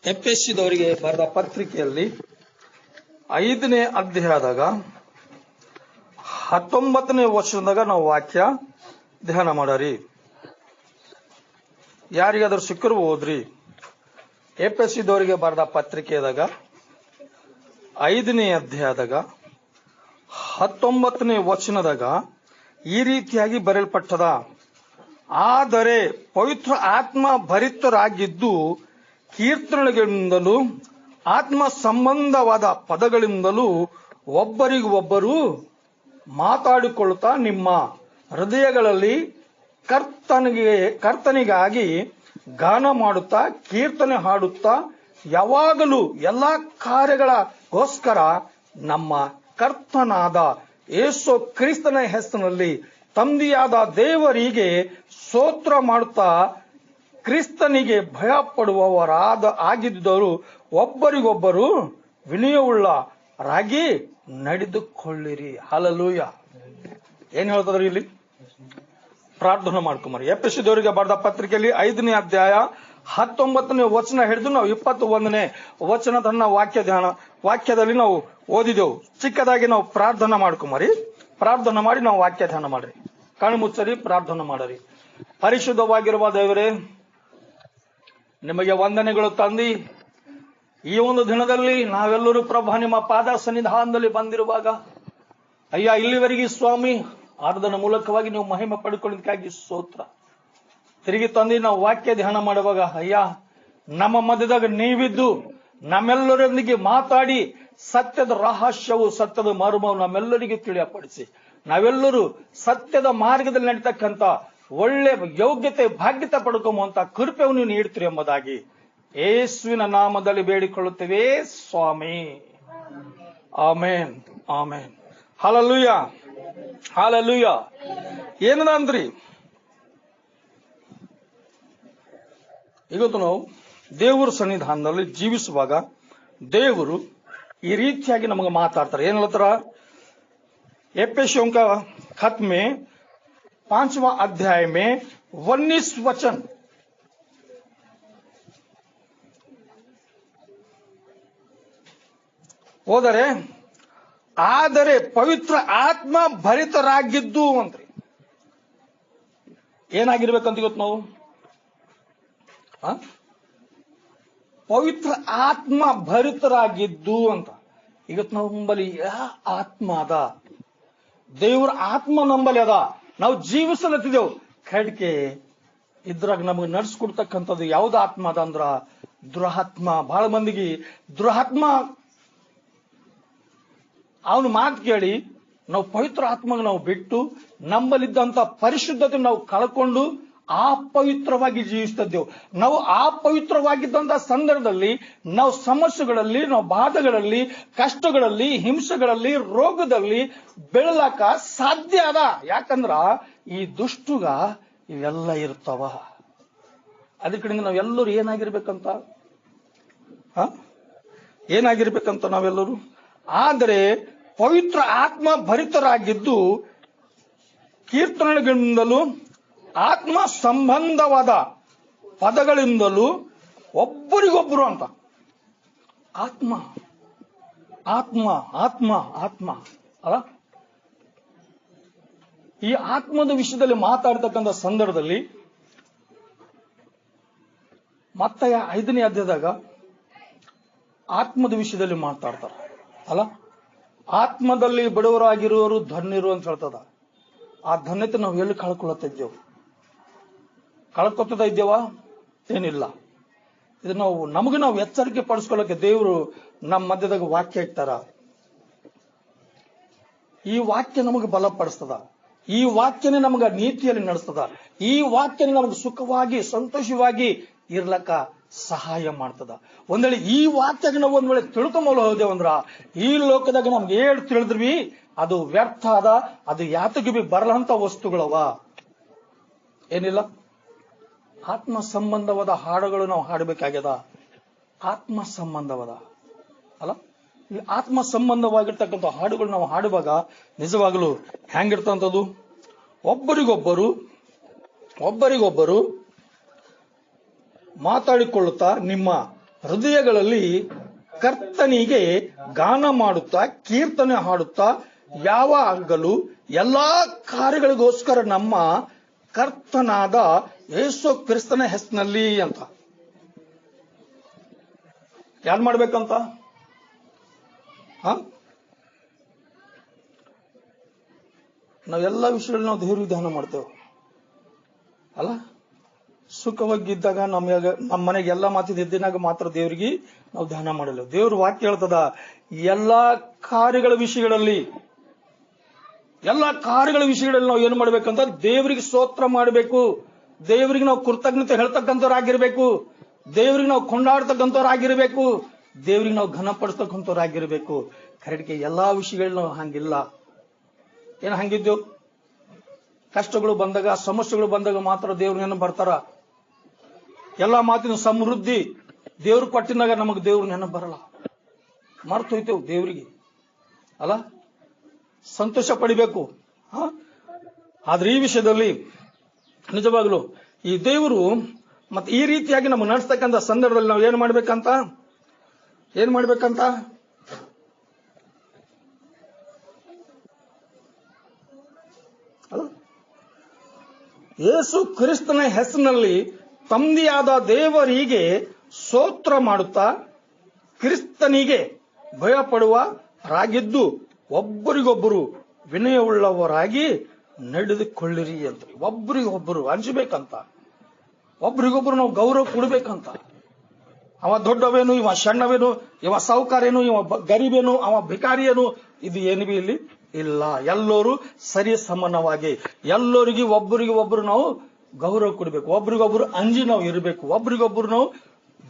ಎಫೆಸದವರಿಗೆ ಬರೆದ ಪತ್ರಿಕೆಯಲ್ಲಿ 5ನೇ ಅಧ್ಯಾಯದಾಗ 19ನೇ ವಚನದಾಗ ನಾವು ವಾಕ್ಯ ಧ್ಯಾನ ಮಾಡರಿ. ಯಾರಿಗಾದ್ರೂ ಸಿಕ್ಕರು ಓದ್ರಿ. ಎಫೆಸದವರಿಗೆ ಬರೆದ ಪತ್ರಿಕೆದಾಗ 5ನೇ ಅಧ್ಯಾಯದಾಗ 19ನೇ ವಚನದಾಗ ಈ ರೀತಿಯಾಗಿ ಬರೆಯಲ್ಪಟ್ಟದ, ಆದರೆ ಪವಿತ್ರ ಆತ್ಮ ಭರಿತರಾಗಿದ್ದು ಕೀರ್ತನೆಗಳಿಂದಲೂ ಆತ್ಮ ಸಂಬಂಧವಾದ ಪದಗಳಿಂದಲೂ ಒಬ್ಬರಿಗೊಬ್ಬರು ಮಾತಾಡಿಕೊಳ್ಳುತ್ತಾ ನಿಮ್ಮ ಹೃದಯಗಳಲ್ಲಿ ಕರ್ತನಿಗಾಗಿ ಗಾನ ಮಾಡುತ್ತಾ ಕೀರ್ತನೆ ಹಾಡುತ್ತಾ ಯಾವಾಗಲೂ ಎಲ್ಲಾ ಕಾರ್ಯಗಳಿಗೋಸ್ಕರ ನಮ್ಮ ಕರ್ತನಾದ ಯೇಸು ಕ್ರಿಸ್ತನ ಹೆಸರಿನಲ್ಲಿ ತಂದೆಯಾದ ದೇವರಿಗೆ ಸ್ತೋತ್ರ ಮಾಡುತ್ತಾ ಕ್ರಿಸ್ತನಿಗೆ ಆಗಿದ್ದರು ಒಬ್ಬರಿಗೊಬ್ಬರು ವಿನಯವುಳ್ಳರಾಗಿ ನಡೆದುಕೊಳ್ಳಿರಿ. ಹಲ್ಲೆಲೂಯ. ಏನ್ ಹೇಳ್ತದ್ರಿ ಇಲ್ಲಿ? ಪ್ರಾರ್ಥನೆ ಮಾಡ್ಕೊಂಬರಿ. ಎಫೆಸದವರಿಗೆ ಬರೆದ ಪತ್ರಿಕೆಯಲ್ಲಿ 5ನೇ ಅಧ್ಯಾಯ 19ನೇ ವಚನ ಹಿಡಿದು ನಾವು 21ನೇ ವಚನದನ್ನ ವಾಕ್ಯದಲ್ಲಿ ನಾವು ಓದಿದೆವು. ಚಿಕ್ಕದಾಗಿ ನಾವು ಪ್ರಾರ್ಥನೆ ಮಾಡ್ಕೊಂಬರಿ. ಪ್ರಾರ್ಥನೆ ಮಾಡಿ ನಾವು ವಾಕ್ಯ ಧ್ಯಾನ ಮಾಡ್ರಿ. ಕಣ್ಣು ಮುಚ್ಚರಿ, ಪ್ರಾರ್ಥನೆ ಮಾಡರಿ. ಪರಿಶುದ್ಧವಾಗಿರುವ ದೇವರೇ, ನಿಮಗೆ ವಂದನೆಗಳು ತಂದಿ, ಈ ಒಂದು ದಿನದಲ್ಲಿ ನಾವೆಲ್ಲರೂ ಪ್ರಭು ನಿಮ್ಮ ಪಾದ ಸನ್ನಿಧಾನದಲ್ಲಿ ಬಂದಿರುವಾಗ ಅಯ್ಯ, ಇಲ್ಲಿವರೆಗೆ ಸ್ವಾಮಿ ಆರಾಧನ ಮೂಲಕವಾಗಿ ನೀವು ಮಹಿಮೆ ಪಡ್ಕೊಳ್ಳೋದಕ್ಕಾಗಿ ಸ್ತೋತ್ರ. ತಿರುಗಿ ತಂದಿ ನಾವು ವಾಕ್ಯ ಧ್ಯಾನ ಮಾಡುವಾಗ ಅಯ್ಯ, ನಮ್ಮ ಮಧ್ಯದಾಗ ನೀವಿದ್ದು ನಮ್ಮೆಲ್ಲರೊಂದಿಗೆ ಮಾತಾಡಿ ಸತ್ಯದ ರಹಸ್ಯವು ಸತ್ಯದ ಮರ್ಮವು ನಮ್ಮೆಲ್ಲರಿಗೂ ತಿಳಿಯಪಡಿಸಿ ನಾವೆಲ್ಲರೂ ಸತ್ಯದ ಮಾರ್ಗದಲ್ಲಿ ನಡೀತಕ್ಕಂಥ ಒಳ್ಳೆ ಯೋಗ್ಯತೆ ಭಾಗ್ಯತೆ ಪಡ್ಕೊಂಬಂತ ಕೃಪೆಯನ್ನು ನೀಡ್ತೀರಿ ಎಂಬುದಾಗಿ ಯೇಸುವಿನ ನಾಮದಲ್ಲಿ ಬೇಡಿಕೊಳ್ಳುತ್ತೇವೆ ಸ್ವಾಮಿ. ಆಮೇನ್, ಆಮೇನ್. Hallelujah, hallelujah. ಏನದ ಅಂದ್ರಿ? ಇವತ್ತು ನಾವು ದೇವರ ಸನ್ನಿಧಾನದಲ್ಲಿ ಜೀವಿಸುವಾಗ ದೇವರು ಈ ರೀತಿಯಾಗಿ ನಮಗೆ ಮಾತಾಡ್ತಾರೆ. ಏನ್ ಹೇಳ್ತಾರ? एफेसियों का खत में 5वां अध्याय में 19 वचन, ಹೋದರೆ ಆದರೆ ಪವಿತ್ರ ಆತ್ಮ ಭರಿತರಾಗಿದ್ದು ಅಂತ್ರಿ. ಏನಾಗಿರ್ಬೇಕಂತ ಇವತ್ತು ನಾವು ಪವಿತ್ರ ಆತ್ಮ ಭರಿತರಾಗಿದ್ದು ಅಂತ. ಇವತ್ತು ನಾವು ನಂಬಲ್ಲಿ ಆತ್ಮ ಅದ, ದೇವ್ರ ಆತ್ಮ ನಂಬಲ್ಲಿ ಅದ. ನಾವು ಜೀವಿಸಲತ್ತಿದ್ದೆವು ಕಡ್ಕೆ ಇದ್ರಾಗ ನಮಗೆ ನಡ್ಸ್ಕೊಡ್ತಕ್ಕಂಥದ್ದು ಯಾವ್ದು ಆತ್ಮ ಅದ ಅಂದ್ರ ದುರಾತ್ಮ. ಬಹಳ ಮಂದಿಗೆ ದುರಾತ್ಮ ಅವನ ಮಾತು ಕೇಳಿ ನಾವು ಪವಿತ್ರ ಆತ್ಮಗೆ ನಾವು ಬಿಟ್ಟು ನಮ್ಮಲ್ಲಿದ್ದಂತ ಪರಿಶುದ್ಧತೆ ನಾವು ಕಳ್ಕೊಂಡು ಅಪವಿತ್ರವಾಗಿ ಜೀವಿಸ್ತಿದ್ದೆವು. ನಾವು ಅಪವಿತ್ರವಾಗಿದ್ದಂತ ಸಂದರ್ಭದಲ್ಲಿ ನಾವು ಸಮಸ್ಯೆಗಳಲ್ಲಿ, ನಾವು ಬಾಧೆಗಳಲ್ಲಿ, ಕಷ್ಟಗಳಲ್ಲಿ, ಹಿಂಸೆಗಳಲ್ಲಿ, ರೋಗದಲ್ಲಿ ಬೆಳಲಾಕ ಸಾಧ್ಯ ಅದ. ಯಾಕಂದ್ರ ಈ ದುಷ್ಟುಗ ಇವೆಲ್ಲ ಇರ್ತಾವ. ಅದ್ರ ಕಡೆಯಿಂದ ನಾವೆಲ್ಲರೂ ಏನಾಗಿರ್ಬೇಕಂತ ನಾವೆಲ್ಲರೂ ಆದರೆ ಪವಿತ್ರ ಆತ್ಮ ಭರಿತರಾಗಿದ್ದು ಕೀರ್ತನೆಗಳಿಂದಲೂ ಆತ್ಮ ಸಂಬಂಧವಾದ ಪದಗಳಿಂದಲೂ ಒಬ್ಬರಿಗೊಬ್ಬರು ಅಂತ. ಆತ್ಮ ಆತ್ಮ ಆತ್ಮ ಆತ್ಮ ಅಲ್ಲ. ಈ ಆತ್ಮದ ವಿಷಯದಲ್ಲಿ ಮಾತಾಡ್ತಕ್ಕಂಥ ಸಂದರ್ಭದಲ್ಲಿ ಮತ್ತೆ 5ನೇ ಅಧ್ಯಾಯದಾಗ ಆತ್ಮದ ವಿಷಯದಲ್ಲಿ ಮಾತಾಡ್ತಾರ ಅಲ್ಲ. ಆತ್ಮದಲ್ಲಿ ಬಡವರಾಗಿರುವವರು ಧನ್ಯರು ಅಂತ ಹೇಳ್ತದ. ಆ ಧನ್ಯತೆ ನಾವು ಎಲ್ಲಿ ಕಳ್ಕೊಳ್ತಿದ್ದೇವೆ? ಕಳ್ಕೊತಾ ಇದ್ದೇವ? ಏನಿಲ್ಲ. ಇದು ನಾವು ಎಚ್ಚರಿಕೆ ಪಡಿಸ್ಕೊಳ್ಳಕ್ಕೆ ದೇವರು ನಮ್ಮ ಮಧ್ಯದಾಗ ವಾಕ್ಯ ಇಟ್ಟಾರ. ಈ ವಾಕ್ಯ ನಮಗೆ ಬಲಪಡಿಸ್ತದ. ಈ ವಾಕ್ಯನೇ ನಮಗೆ ನೀತಿಯಲ್ಲಿ ನಡೆಸ್ತದ. ಈ ವಾಕ್ಯನೇ ನಮಗೆ ಸುಖವಾಗಿ ಸಂತೋಷವಾಗಿ ಇರ್ಲಕ್ಕ ಸಹಾಯ ಮಾಡ್ತದ. ಒಂದೇಳಿ ಈ ವಾಕ್ಯಗೆ ನಾವು ಒಂದ್ ವೇಳೆ ತಿಳ್ಕೊಂಬಲ್ಲ ಹೋದೇವಂದ್ರ ಈ ಲೋಕದಾಗ ನಮ್ಗೆ ಏಳು ತಿಳಿದ್ವಿ ಅದು ವ್ಯರ್ಥ ಅದ. ಅದು ಯಾತಕ್ಕೆ ಬಿ ಬರಲಂತ ವಸ್ತುಗಳವ. ಏನಿಲ್ಲ, ಆತ್ಮ ಸಂಬಂಧವಾದ ಹಾಡುಗಳು ನಾವು ಹಾಡಬೇಕಾಗ್ಯದ. ಆತ್ಮ ಸಂಬಂಧವಾದ ಅಲ್ಲ, ಈ ಆತ್ಮ ಸಂಬಂಧವಾಗಿರ್ತಕ್ಕಂಥ ಹಾಡುಗಳು ನಾವು ಹಾಡುವಾಗ ನಿಜವಾಗಲೂ ಹೆಂಗಿರ್ತಂಥದ್ದು? ಒಬ್ಬರಿಗೊಬ್ಬರು ಮಾತಾಡಿಕೊಳ್ಳುತ್ತಾ ನಿಮ್ಮ ಹೃದಯಗಳಲ್ಲಿ ಕರ್ತನಿಗೆ ಗಾನ ಮಾಡುತ್ತಾ ಕೀರ್ತನೆ ಹಾಡುತ್ತಾ ಯಾವಾಗಲೂ ಎಲ್ಲಾ ಕಾರ್ಯಗಳಿಗೋಸ್ಕರ ನಮ್ಮ ಕರ್ತನಾದ ಯೇಸು ಕ್ರಿಸ್ತನ ಹೆಸರಿನಲ್ಲಿ ಅಂತ. ಯಾರು ಮಾಡ್ಬೇಕಂತ? ನಾವೆಲ್ಲ ವಿಷಯಗಳಲ್ಲಿ ನಾವು ದೇವ್ರಿಗೆ ಧ್ಯಾನ ಮಾಡ್ತೇವೆ ಅಲ್ಲ. ಸುಖವಾಗಿದ್ದಾಗ ನಮ್ಮ ಮನೆಗೆ ಎಲ್ಲ ಮಾತಿದ್ದಿನಾಗ ಮಾತ್ರ ದೇವ್ರಿಗೆ ನಾವು ಧ್ಯಾನ ಮಾಡಲ್ಲ. ದೇವ್ರ ವಾಕ್ಯ ಹೇಳ್ತದ ಎಲ್ಲಾ ಕಾರ್ಯಗಳ ವಿಷಯಗಳಲ್ಲಿ ನಾವು ಏನು ಮಾಡ್ಬೇಕಂತ ದೇವರಿಗೆ ಸ್ತೋತ್ರ ಮಾಡಬೇಕು. ದೇವರಿಗೆ ನಾವು ಕೃತಜ್ಞತೆ ಹೇಳ್ತಕ್ಕಂಥವ್ರಾಗಿರ್ಬೇಕು. ದೇವರಿಗೆ ನಾವು ಕೊಂಡಾಡ್ತಕ್ಕಂಥವ್ರಾಗಿರ್ಬೇಕು. ದೇವರಿಗೆ ನಾವು ಘನಪಡಿಸ್ತಕ್ಕಂಥವ್ರಾಗಿರ್ಬೇಕು. ಕರೆಕ್ಟ್ಗೆ ಎಲ್ಲಾ ವಿಷಯಗಳಲ್ಲಿ ನಾವು ಹಂಗಿಲ್ಲ. ಏನು ಹಂಗಿದ್ದೇವು? ಕಷ್ಟಗಳು ಬಂದಾಗ ಸಮಸ್ಯೆಗಳು ಬಂದಾಗ ಮಾತ್ರ ದೇವ್ರನ್ನ ಬರ್ತಾರ. ಎಲ್ಲಾ ಮಾತಿನ ಸಮೃದ್ಧಿ ದೇವ್ರು ಕೊಟ್ಟಿನಾಗ ನಮಗ್ ದೇವ್ರ ನೆನಪು ಬರಲ್ಲ. ಮರ್ತು ಹೋಯ್ತೇವು ದೇವ್ರಿಗೆ ಅಲ್ಲ. ಸಂತೋಷ ಪಡಿಬೇಕು. ಆದ್ರೆ ಈ ವಿಷಯದಲ್ಲಿ ನಿಜವಾಗ್ಲು ಈ ದೇವರು ಮತ್ತೆ ಈ ರೀತಿಯಾಗಿ ನಮ್ಗೆ ನಡೆಸ್ತಕ್ಕಂಥ ಸಂದರ್ಭದಲ್ಲಿ ನಾವು ಏನ್ ಮಾಡ್ಬೇಕಂತ ಯೇಸು ಕ್ರಿಸ್ತನ ಹೆಸರಿನಲ್ಲಿ ತಂದೆಯಾದ ದೇವರಿಗೆ ಸ್ತೋತ್ರ ಮಾಡುತ್ತಾ ಕ್ರಿಸ್ತನಿಗೆ ಭಯಪಡುವರಾಗಿದ್ದು ಒಬ್ಬರಿಗೊಬ್ಬರು ವಿನಯವುಳ್ಳವರಾಗಿ ನಡೆದುಕೊಳ್ಳಿರಿ ಅಂತ. ಒಬ್ಬರಿಗೊಬ್ಬರು ಹಂಚಬೇಕಂತ, ಒಬ್ಬರಿಗೊಬ್ಬರು ನಾವು ಗೌರವ ಕೊಡ್ಬೇಕಂತ. ಅವ ದೊಡ್ಡವೇನು, ಇವ ಸಣ್ಣವೇನು, ಇವ ಸಾಹುಕಾರೇನು, ಇವ ಗರೀಬೇನು, ಅವ ಭಿಕಾರಿಯೇನು, ಇದು ಏನು ಬಿ ಇಲ್ಲಿ ಇಲ್ಲ. ಎಲ್ಲರೂ ಸರಿ ಸಮಾನವಾಗಿ ಎಲ್ಲರಿಗೆ ಒಬ್ಬರಿಗೆ ಒಬ್ಬರು ನಾವು ಗೌರವ ಕೊಡಬೇಕು. ಒಬ್ರಿಗೊಬ್ರು ಅಂಜಿ ನಾವು ಇರಬೇಕು. ಒಬ್ರಿಗೊಬ್ರು ನಾವು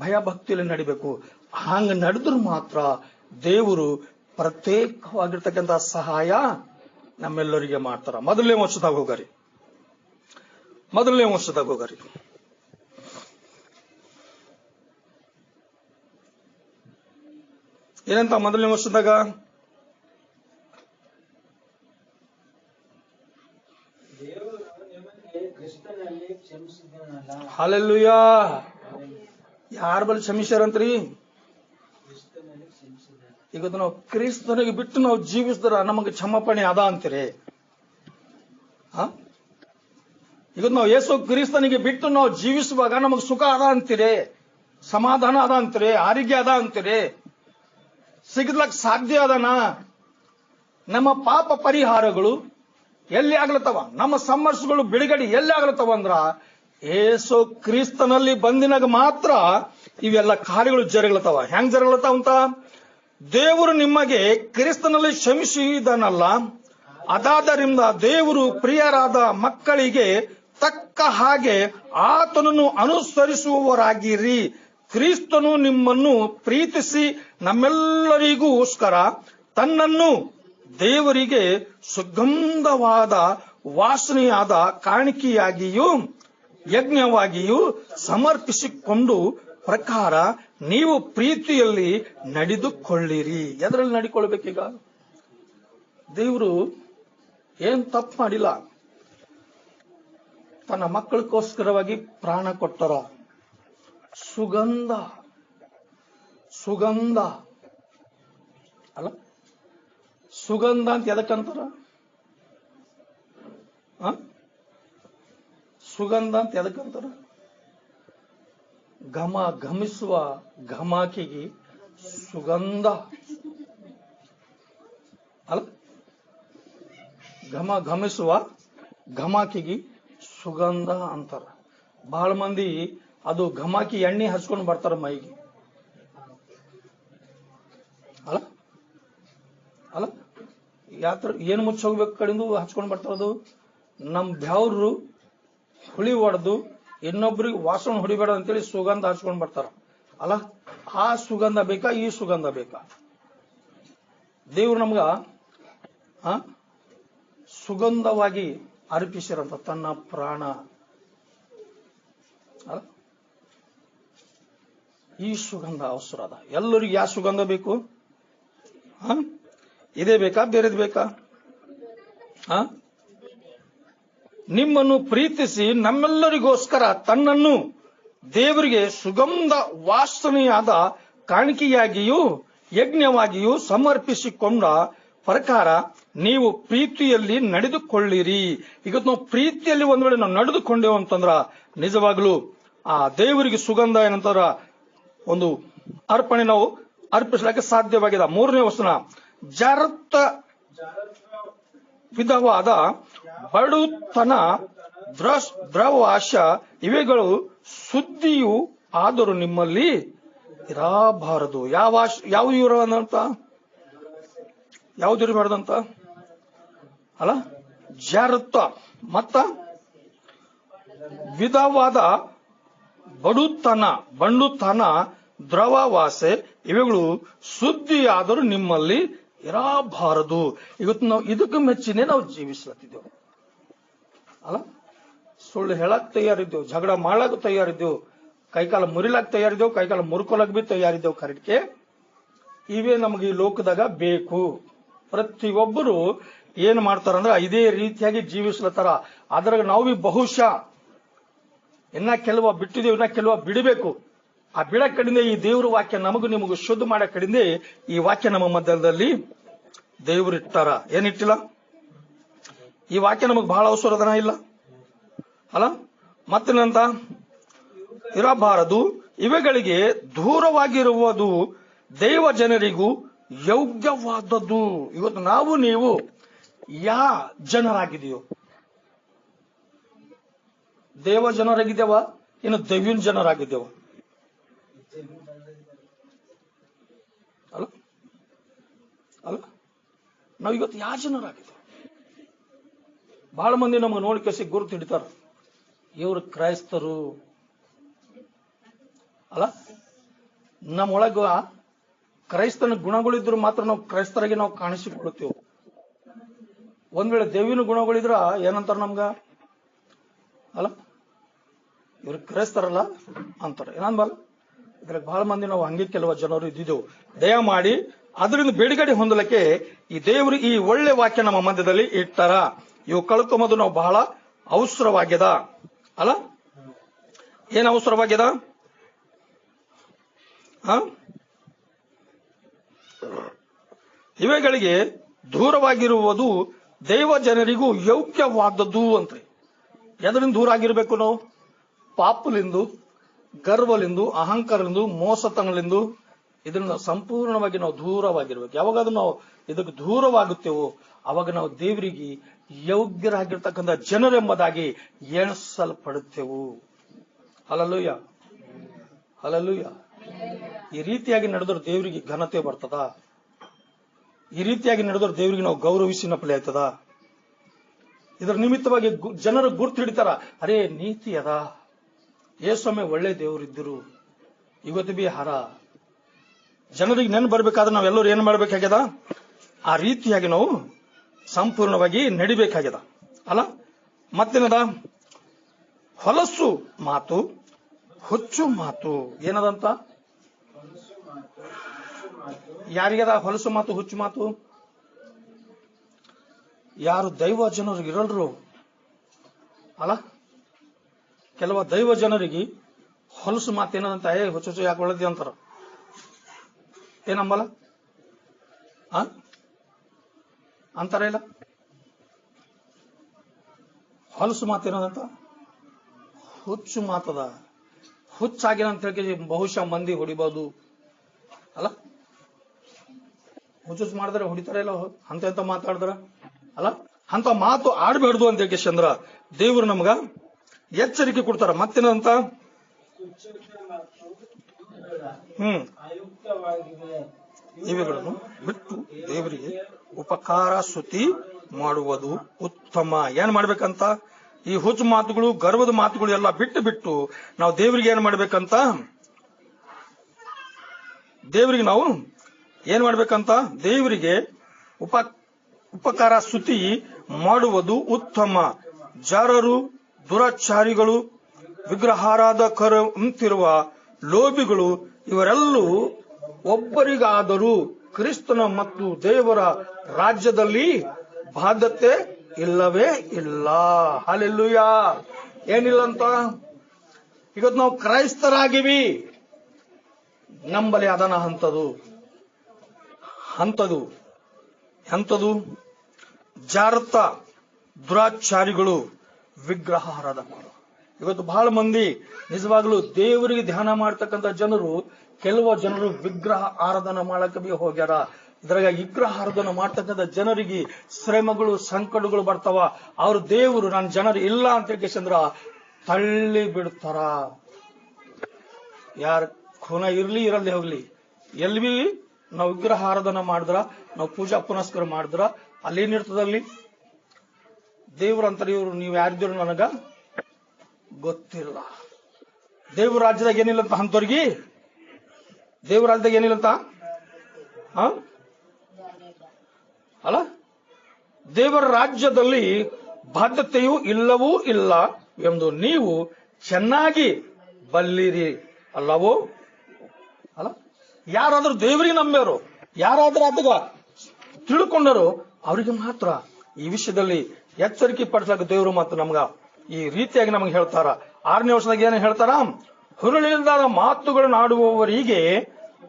ಭಯ ಭಕ್ತಿಯಲ್ಲಿ ನಡಿಬೇಕು. ಹಂಗ ನಡೆದ್ರು ಮಾತ್ರ ದೇವರು ಪ್ರತ್ಯೇಕವಾಗಿರ್ತಕ್ಕಂಥ ಸಹಾಯ ನಮ್ಮೆಲ್ಲರಿಗೆ ಮಾಡ್ತಾರ. ಮೊದಲನೇ ವರ್ಷದಾಗ ಹೋಗರಿ. ಏನಂತ ಮೊದಲನೇ ವರ್ಷದಾಗ? ಹಲ್ಲೆಲೂಯಾ. ಯಾರ ಬಳಿ ಕ್ಷಮಿಸ್ಯಾರಂತ್ರಿ? ಇವತ್ತು ನಾವು ಕ್ರಿಸ್ತನಿಗೆ ಬಿಟ್ಟು ನಾವು ಜೀವಿಸಿದ್ರ ನಮಗೆ ಕ್ಷಮಾಪಣೆ ಅದ ಅಂತೀರಿ? ಇವತ್ತು ನಾವು ಯೇಸು ಕ್ರಿಸ್ತನಿಗೆ ಬಿಟ್ಟು ನಾವು ಜೀವಿಸುವಾಗ ನಮಗೆ ಸುಖ ಅದ ಅಂತೀರಿ, ಸಮಾಧಾನ ಅದ ಅಂತೀರಿ, ಆರೋಗ್ಯ ಅದ ಅಂತೀರಿ? ಸಿಗಲಕ್ ಸಾಧ್ಯ ಅದನ? ನಮ್ಮ ಪಾಪ ಪರಿಹಾರಗಳು ಎಲ್ಲಿ ಆಗ್ಲತ್ತವ? ನಮ್ಮ ಸಮಸ್ಯೆಗಳು ಬಿಡುಗಡೆ ಎಲ್ಲಿ ಆಗ್ಲತ್ತವ ಅಂದ್ರ ಯೇಸು ಕ್ರಿಸ್ತನಲ್ಲಿ ಬಂದಿನಾಗ ಮಾತ್ರ ಇವೆಲ್ಲ ಕಾರ್ಯಗಳು ಜರುಗ್ಲತ್ತವ. ಹೆಂಗ್ ಜರುಗ್ಲತ್ತವ ಅಂತ? ದೇವರು ನಿಮಗೆ ಕ್ರಿಸ್ತನಲ್ಲಿ ಕ್ಷಮಿಸಿದನಲ್ಲ, ಅದಾದರಿಂದ ದೇವರು ಪ್ರಿಯರಾದ ಮಕ್ಕಳಿಗೆ ತಕ್ಕ ಹಾಗೆ ಆತನನ್ನು ಅನುಸರಿಸುವವರಾಗಿರಿ. ಕ್ರಿಸ್ತನು ನಿಮ್ಮನ್ನು ಪ್ರೀತಿಸಿ ನಮ್ಮೆಲ್ಲರಿಗೋಸ್ಕರ ತನ್ನನ್ನು ದೇವರಿಗೆ ಸುಗಂಧವಾದ ವಾಸನೆಯಾದ ಕಾಣಿಕೆಯಾಗಿಯೂ ಯಜ್ಞವಾಗಿಯೂ ಸಮರ್ಪಿಸಿಕೊಂಡು ಪ್ರಕಾರ ನೀವು ಪ್ರೀತಿಯಲ್ಲಿ ನಡೆದುಕೊಳ್ಳಿರಿ. ಎದರಲ್ಲಿ ನಡಿಕೊಳ್ಬೇಕೀಗ? ದೇವರು ಏನ್ ತಪ್ಪು ಮಾಡಿಲ್ಲ. ತನ್ನ ಮಕ್ಕಳಿಗೋಸ್ಕರವಾಗಿ ಪ್ರಾಣ ಕೊಟ್ಟರ. ಸುಗಂಧ ಅಲ್ಲ, ಸುಗಂಧ ಅಂತ ಎದಕ್ಕಂತಾರ? ಸುಗಂಧ ಅಂತ ಎದಕ್ಕಂತಾರ? ಘಮಿಸುವ ಘಮಾಕಿಗೆ ಸುಗಂಧ ಅಲ್ಲ, ಘಮಿಸುವ ಘಮಾಕಿಗೆ ಸುಗಂಧ ಅಂತಾರ. ಬಹಳ ಮಂದಿ ಅದು ಘಮಾಕಿ ಎಣ್ಣೆ ಹಚ್ಕೊಂಡು ಬರ್ತಾರ ಮೈಗೆ ಅಲ್ಲ ಅಲ್ಲ. ಯಾತ್ರ ಏನ್ ಮುಚ್ಚ ಹೋಗ್ಬೇಕು ಕಡೆಂದು ಹಚ್ಕೊಂಡು ಬರ್ತಾರದು. ನಮ್ ಬೆವ್ರು ಹುಳಿ ಹೊಡೆದು ಇನ್ನೊಬ್ರಿಗೆ ವಾಸನೆ ಹೊಡಿಬೇಡ ಅಂತೇಳಿ ಸುಗಂಧ ಹಚ್ಕೊಂಡು ಬರ್ತಾರ ಅಲ್ಲ. ಆ ಸುಗಂಧ ಬೇಕಾ? ಈ ಸುಗಂಧ ಬೇಕಾ? ದೇವ್ರು ನಮ್ಗ ಸುಗಂಧವಾಗಿ ಅರ್ಪಿಸಿರಂತ ತನ್ನ ಪ್ರಾಣ ಅಲ್ಲ. ಈ ಸುಗಂಧ ಅವಸರ ಅದ. ಎಲ್ಲರಿಗೂ ಯಾವ ಸುಗಂಧ ಬೇಕು? ಇದೇ ಬೇಕಾ? ಬೇರೆದ್ ಬೇಕಾ? ನಿಮ್ಮನ್ನು ಪ್ರೀತಿಸಿ ನಮ್ಮೆಲ್ಲರಿಗೋಸ್ಕರ ತನ್ನನ್ನು ದೇವರಿಗೆ ಸುಗಂಧ ವಾಸನೆಯಾದ ಕಾಣಿಕೆಯಾಗಿಯೂ ಯಜ್ಞವಾಗಿಯೂ ಸಮರ್ಪಿಸಿಕೊಂಡ ಪ್ರಕಾರ ನೀವು ಪ್ರೀತಿಯಲ್ಲಿ ನಡೆದುಕೊಳ್ಳಿರಿ. ಈಗ ನಾವು ಪ್ರೀತಿಯಲ್ಲಿ ಒಂದ್ ವೇಳೆ ನಾವು ನಡೆದುಕೊಂಡೇವು ಅಂತಂದ್ರ ನಿಜವಾಗ್ಲೂ ಆ ದೇವರಿಗೆ ಸುಗಂಧ ಏನಂತಾರ ಒಂದು ಅರ್ಪಣೆ ನಾವು ಅರ್ಪಿಸಲಿಕ್ಕೆ ಸಾಧ್ಯವಾಗಿದೆ. 3ನೇ ವಚನ, ಜಾರತ್ತ ವಿಧವಾದ ಬಡುತನ, ದ್ರವಾಶ ಇವೆಗಳು ಸುದ್ದಿಯು ಆದರೂ ನಿಮ್ಮಲ್ಲಿ ಇರಬಾರದು. ಯಾವ ಇರೋದಂತ ಯಾವ್ದು ಇರಬಾರ್ದಂತ ಅಲ್ಲ, ಜಾರತ್ತ ಮತ್ತ ವಿಧವಾದ ಬಂಡುತನ ದ್ರವವಾಸೆ ಇವುಗಳು ಸುದ್ದಿ ಆದರೂ ನಿಮ್ಮಲ್ಲಿ ಇರಬಾರದು. ಇವತ್ತು ನಾವು ಇದಕ್ಕೆ ಮೆಚ್ಚಿನೇ ನಾವು ಜೀವಿಸ್ಲತ್ತಿದ್ದೇವೆ ಅಲ್ಲ. ಸುಳ್ಳು ಹೇಳಕ್ ತಯಾರಿದ್ದೇವು, ಜಗಳ ಮಾಡಕ್ ತಯಾರಿದ್ದೇವು, ಕೈಕಾಲ ಮುರಿಲಾಕ್ ತಯಾರಿದ್ದೇವು, ಕೈಕಾಲ ಮುರ್ಕೊಳಕ್ ಬಿ ತಯಾರಿದ್ದೇವು. ಕರೆಕ್ಟ್ಗೆ ಇವೇ ನಮಗೆ ಈ ಲೋಕದಾಗ ಬೇಕು. ಪ್ರತಿಯೊಬ್ಬರು ಏನ್ ಮಾಡ್ತಾರಂದ್ರೆ ಇದೇ ರೀತಿಯಾಗಿ ಜೀವಿಸ್ಲತ್ತಾರ. ಅದ್ರಾಗ ನಾವು ಬಿ ಬಹುಶಃ ಇನ್ನ ಕೆಲವ ಬಿಟ್ಟಿದ್ದೇವೆ, ಇನ್ನ ಕೆಲವ ಬಿಡಬೇಕು. ಆ ಬಿಡ ಕಡಿಂದ ಈ ದೇವ್ರ ವಾಕ್ಯ ನಿಮಗೂ ಶುದ್ಧ ಮಾಡ ಕಡಿಂದ ಈ ವಾಕ್ಯ ನಮ್ಮ ಮಧ್ಯದಲ್ಲಿ ದೇವ್ರು ಇಟ್ಟಾರ. ಏನಿಟ್ಟಿಲ್ಲ, ಈ ವಾಕ್ಯ ನಮಗ್ ಬಹಳ ಅವಸರದನ ಇಲ್ಲ ಅಲ್ಲ. ಮತ್ತೇನಂತ ಇರಬಾರದು, ಇವೆಗಳಿಗೆ ದೂರವಾಗಿರುವುದು ದೈವ ಜನರಿಗೂ ಯೋಗ್ಯವಾದದ್ದು. ಇವತ್ತು ನಾವು ನೀವು ಯಾ ಜನರಾಗಿದೆಯೋ, ದೇವ ಜನರಾಗಿದ್ದೇವ ಇನ್ನು ದೈವಿನ ಜನರಾಗಿದ್ದೇವ ಅಲ್ಲ ಅಲ್ಲ. ನಾವು ಇವತ್ತು ಯಾವ ಜನರಾಗಿದ್ದೇವೆ? ಬಹಳ ಮಂದಿ ನಮಗೆ ನೋಡಿ ಕಸಿ ಗುರುತು ಹಿಡಿತಾರ, ಇವರು ಕ್ರೈಸ್ತರು ಅಲ್ಲ. ನಮ್ಮೊಳಗ ಕ್ರೈಸ್ತನ ಗುಣಗಳಿದ್ರು ಮಾತ್ರ ನಾವು ಕ್ರೈಸ್ತರಾಗಿ ನಾವು ಕಾಣಿಸಿಕೊಳ್ತೇವೆ. ಒಂದ್ ವೇಳೆ ದೇವಿನ ಗುಣಗಳಿದ್ರ ಏನಂತಾರ ನಮ್ಗ ಅಲ್ಲ, ಇವ್ರು ಕ್ರೈಸ್ತರಲ್ಲ ಅಂತಾರ ಏನಂಬಲ್ಲ. ಇದ್ರಾಗ ಬಹಳ ಮಂದಿ ನಾವು ಹಂಗೆ ಕೆಲವು ಜನರು ಇದ್ದಿದ್ದೆವು. ದಯಮಾಡಿ ಅದರಿಂದ ಬಿಡುಗಡೆ ಹೊಂದಲಿಕ್ಕೆ ಈ ದೇವರು ಈ ಒಳ್ಳೆ ವಾಕ್ಯ ನಮ್ಮ ಮಧ್ಯದಲ್ಲಿ ಇಟ್ಟಾರ. ಇವು ಕಳ್ಕೊಂಬದು ನಾವು ಬಹಳ ಅವಸರವಾಗ್ಯದ ಅಲ್ಲ. ಏನ್ ಅವಸರವಾಗ್ಯದ? ಇವೆಗಳಿಗೆ ದೂರವಾಗಿರುವುದು ದೈವ ಜನರಿಗೂ ಯೋಗ್ಯವಾದದ್ದು ಅಂತ. ಎದರಿಂದ ದೂರ ಆಗಿರ್ಬೇಕು ನಾವು? ಪಾಪಲಿಂದು, ಗರ್ವಲಿಂದು, ಅಹಂಕಾರಲಿಂದು, ಮೋಸತನಲಿಂದು ಇದನ್ನ ಸಂಪೂರ್ಣವಾಗಿ ನಾವು ದೂರವಾಗಿರ್ಬೇಕು. ಯಾವಾಗಾದ್ರೂ ನಾವು ಇದಕ್ಕೆ ದೂರವಾಗುತ್ತೇವೋ ಅವಾಗ ನಾವು ದೇವರಿಗೆ ಯೋಗ್ಯರಾಗಿರ್ತಕ್ಕಂಥ ಜನರೆಂಬುದಾಗಿ ಎಣಿಸಲ್ಪಡುತ್ತೇವು. Hallelujah, hallelujah. ಈ ರೀತಿಯಾಗಿ ನಡೆದ್ರೆ ದೇವರಿಗೆ ಘನತೆ ಬರ್ತದ. ಈ ರೀತಿಯಾಗಿ ನಡೆದ್ರೆ ದೇವರಿಗೆ ನಾವು ಗೌರವಿಸಿನ ಫಲ ಆಯ್ತದ. ಇದರ ನಿಮಿತ್ತವಾಗಿ ಜನರು ಗುರ್ತು ಹಿಡಿತಾರ, ಅರೇ ನೀತಿ ಅದ, ಏಸೊಮ್ಮೆ ಒಳ್ಳೆ ದೇವರಿದ್ದರು, ಇವತ್ತು ಬಿ ಹರ. ಜನರಿಗೆ ನೆನ್ ಬರ್ಬೇಕಾದ್ರೆ ನಾವೆಲ್ಲರೂ ಏನ್ ಮಾಡ್ಬೇಕಾಗ್ಯದ? ಆ ರೀತಿಯಾಗಿ ನಾವು ಸಂಪೂರ್ಣವಾಗಿ ನಡಿಬೇಕಾಗ್ಯದ ಅಲ್ಲ. ಮತ್ತೇನದ? ಹೊಲಸು ಮಾತು, ಹುಚ್ಚು ಮಾತು. ಏನದಂತ? ಯಾರಿಗದ ಹೊಲಸು ಮಾತು, ಹುಚ್ಚು ಮಾತು? ಯಾರು ದೈವ ಜನರಿಗೆ ಇರಲ್ರು ಅಲ್ಲ. ಕೆಲವ ದೈವ ಜನರಿಗೆ ಹೊಲಸು ಮಾತು ಏನದಂತ, ಹುಚ್ಚು ಯಾಕೆ ಒಳದಿ ಅಂತಾರ. ಏನಂಬಲ್ಲ ಅಂತಾರ ಇಲ್ಲ. ಹೊಲಸು ಮಾತು ಏನದಂತ? ಹುಚ್ಚು ಮಾತದ. ಹುಚ್ಚಾಗಿನ ಅಂತ ಹೇಳಿ ಬಹುಶಃ ಮಂದಿ ಹೊಡಿಬಹುದು ಅಲ್ಲ. ಹುಚ್ಚು ಮಾಡಿದ್ರೆ ಹೊಡಿತಾರ ಇಲ್ಲ, ಅಂತ ಮಾತಾಡಿದ್ರ ಅಲ್ಲ. ಅಂತ ಮಾತು ಆಡ್ಬೇಡ್ದು ಅಂತ ಹೇಳಿ ಚಂದ್ರ ದೇವರು ನಮ್ಗ ಎಚ್ಚರಿಕೆ ಕೊಡ್ತಾರ. ಮತ್ತೇನಂತ? ಇವುಗಳನ್ನು ಬಿಟ್ಟು ದೇವರಿಗೆ ಉಪಕಾರ ಸ್ತುತಿ ಮಾಡುವುದು ಉತ್ತಮ. ಏನ್ ಮಾಡ್ಬೇಕಂತ? ಈ ಹುಚ್ಚು ಮಾತುಗಳು, ಗರ್ವದ ಮಾತುಗಳು ಎಲ್ಲ ಬಿಟ್ಟು ನಾವು ದೇವರಿಗೆ ಏನ್ ಮಾಡ್ಬೇಕಂತ? ದೇವರಿಗೆ ನಾವು ಏನ್ ಮಾಡ್ಬೇಕಂತ? ದೇವರಿಗೆ ಉಪಕಾರ ಸ್ತುತಿ ಮಾಡುವುದು ಉತ್ತಮ. ಜಾರರು, ದುರಾಚಾರಿಗಳು, ವಿಗ್ರಹಾರಾಧಕರಂತಿರುವ ಲೋಭಿಗಳು ಇವರೆಲ್ಲೂ ಒಬ್ಬರಿಗಾದರೂ ಕ್ರಿಸ್ತನ ಮತ್ತು ದೇವರ ರಾಜ್ಯದಲ್ಲಿ ಬಾಧ್ಯತೆ ಇಲ್ಲವೇ ಇಲ್ಲ. ಹಲ್ಲೆಲೂಯಾ. ಏನಿಲ್ಲ ಅಂತ? ಇವತ್ತು ನಾವು ಕ್ರೈಸ್ತರಾಗಿವಿ, ನಂಬಲಿ ಅದನ್ನ ಎಂಥದು ಜಾರತ ದುರಾಚಾರಿಗಳು, ವಿಗ್ರಹ ಆರಾಧಕರು. ಇವತ್ತು ಬಹಳ ಮಂದಿ ನಿಜವಾಗ್ಲೂ ದೇವರಿಗೆ ಧ್ಯಾನ ಮಾಡ್ತಕ್ಕಂಥ ಜನರು, ಕೆಲವು ಜನರು ವಿಗ್ರಹ ಆರಾಧನೆ ಮಾಡಕ್ಕೆ ಬಿ ಹೋಗ್ಯಾರ. ಇದ್ರಾಗ ವಿಗ್ರಹ ಆರಾಧನೆ ಮಾಡ್ತಕ್ಕಂಥ ಜನರಿಗೆ ಶ್ರಮಗಳು, ಸಂಕಟಗಳು ಬರ್ತಾವ. ಅವ್ರ ದೇವರು ನನ್ನ ಜನರು ಇಲ್ಲ ಅಂತ ಹೇಳ್ಕೇಶಂದ್ರ ತಳ್ಳಿ ಬಿಡ್ತಾರ. ಯಾರ ಖುನ ಇರ್ಲಿ ಇರಲಿ ಹೋಗ್ಲಿ, ಎಲ್ಲಿ ಬಿ ನಾವು ವಿಗ್ರಹ ಆರಾಧನೆ ಮಾಡಿದ್ರ, ನಾವು ಪೂಜಾ ಪುನಸ್ಕಾರ ಮಾಡಿದ್ರ ಅಲ್ಲೇನಿರ್ತದಲ್ಲಿ ದೇವ್ರ ಅಂತಾರೆ, ಇವ್ರು ನೀವು ಯಾರಿದ್ರು ನನಗ ಗೊತ್ತಿಲ್ಲ. ದೇವ್ರ ರಾಜ್ಯದಾಗ ಏನಿಲ್ಲಂತ ಅಂತವ್ರಿಗೆ, ದೇವ್ರ ರಾಜ್ಯದಾಗ ಏನಿಲ್ಲಂತ ಅಲ್ಲ, ದೇವರ ರಾಜ್ಯದಲ್ಲಿ ಬಾಧ್ಯತೆಯೂ ಇಲ್ಲವೂ ಇಲ್ಲ ಎಂದು ನೀವು ಚೆನ್ನಾಗಿ ಬಲ್ಲಿರಿ ಅಲ್ಲವೋ. ಅಲ್ಲ, ಯಾರಾದ್ರೂ ದೇವರಿಗೆ ನಂಬ್ಯಾರು, ಯಾರಾದ್ರೂ ಅದಗ ತಿಳ್ಕೊಂಡರು, ಅವರಿಗೆ ಮಾತ್ರ ಈ ವಿಷಯದಲ್ಲಿ ಎಚ್ಚರಿಕೆ ಪಡಿಸ್ಲಾಕ ದೇವರು ಮತ್ತು ನಮ್ಗ ಈ ರೀತಿಯಾಗಿ ನಮ್ಗೆ ಹೇಳ್ತಾರ. 6ನೇ ವರ್ಷದಾಗ ಏನ್ ಹೇಳ್ತಾರ, ಹುರುಳಿಲ್ಲದ ಮಾತುಗಳನ್ನು ಆಡುವವರಿಗೆ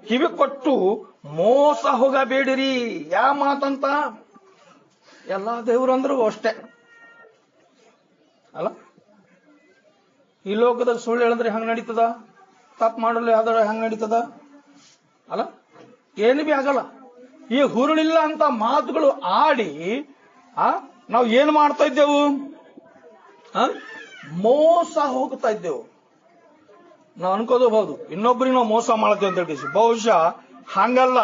ಕಿವಿ ಕೊಟ್ಟು ಮೋಸ ಹೋಗಬೇಡಿರಿ. ಯಾವ ಮಾತಂತ? ಎಲ್ಲಾ ದೇವರು ಅಂದ್ರು ಅಷ್ಟೇ ಅಲ್ಲ. ಈ ಲೋಕದಾಗ ಸುಳ್ಳು ಹೇಳಿದ್ರೆ ಹೆಂಗ್ ನಡೀತದ, ತಪ್ಪು ಮಾಡಲು ಯಾವ್ದಾರ ಹೆಂಗ್ ನಡೀತದ ಅಲ್ಲ, ಏನು ಬಿ ಆಗಲ್ಲ. ಈ ಹುರುಳಿಲ್ಲ ಅಂತ ಮಾತುಗಳು ಆಡಿ ನಾವು ಏನ್ ಮಾಡ್ತಾ ಇದ್ದೆವು, ಮೋಸ ಹೋಗ್ತಾ ಇದ್ದೆವು. ನಾವು ಅನ್ಕೋಬಹುದು ಇನ್ನೊಬ್ಬರಿಗೆ ನಾವು ಮೋಸ ಮಾಡ್ತೇವೆ ಅಂತ ಹೇಳಿ, ಬಹುಶಃ ಹಂಗಲ್ಲ,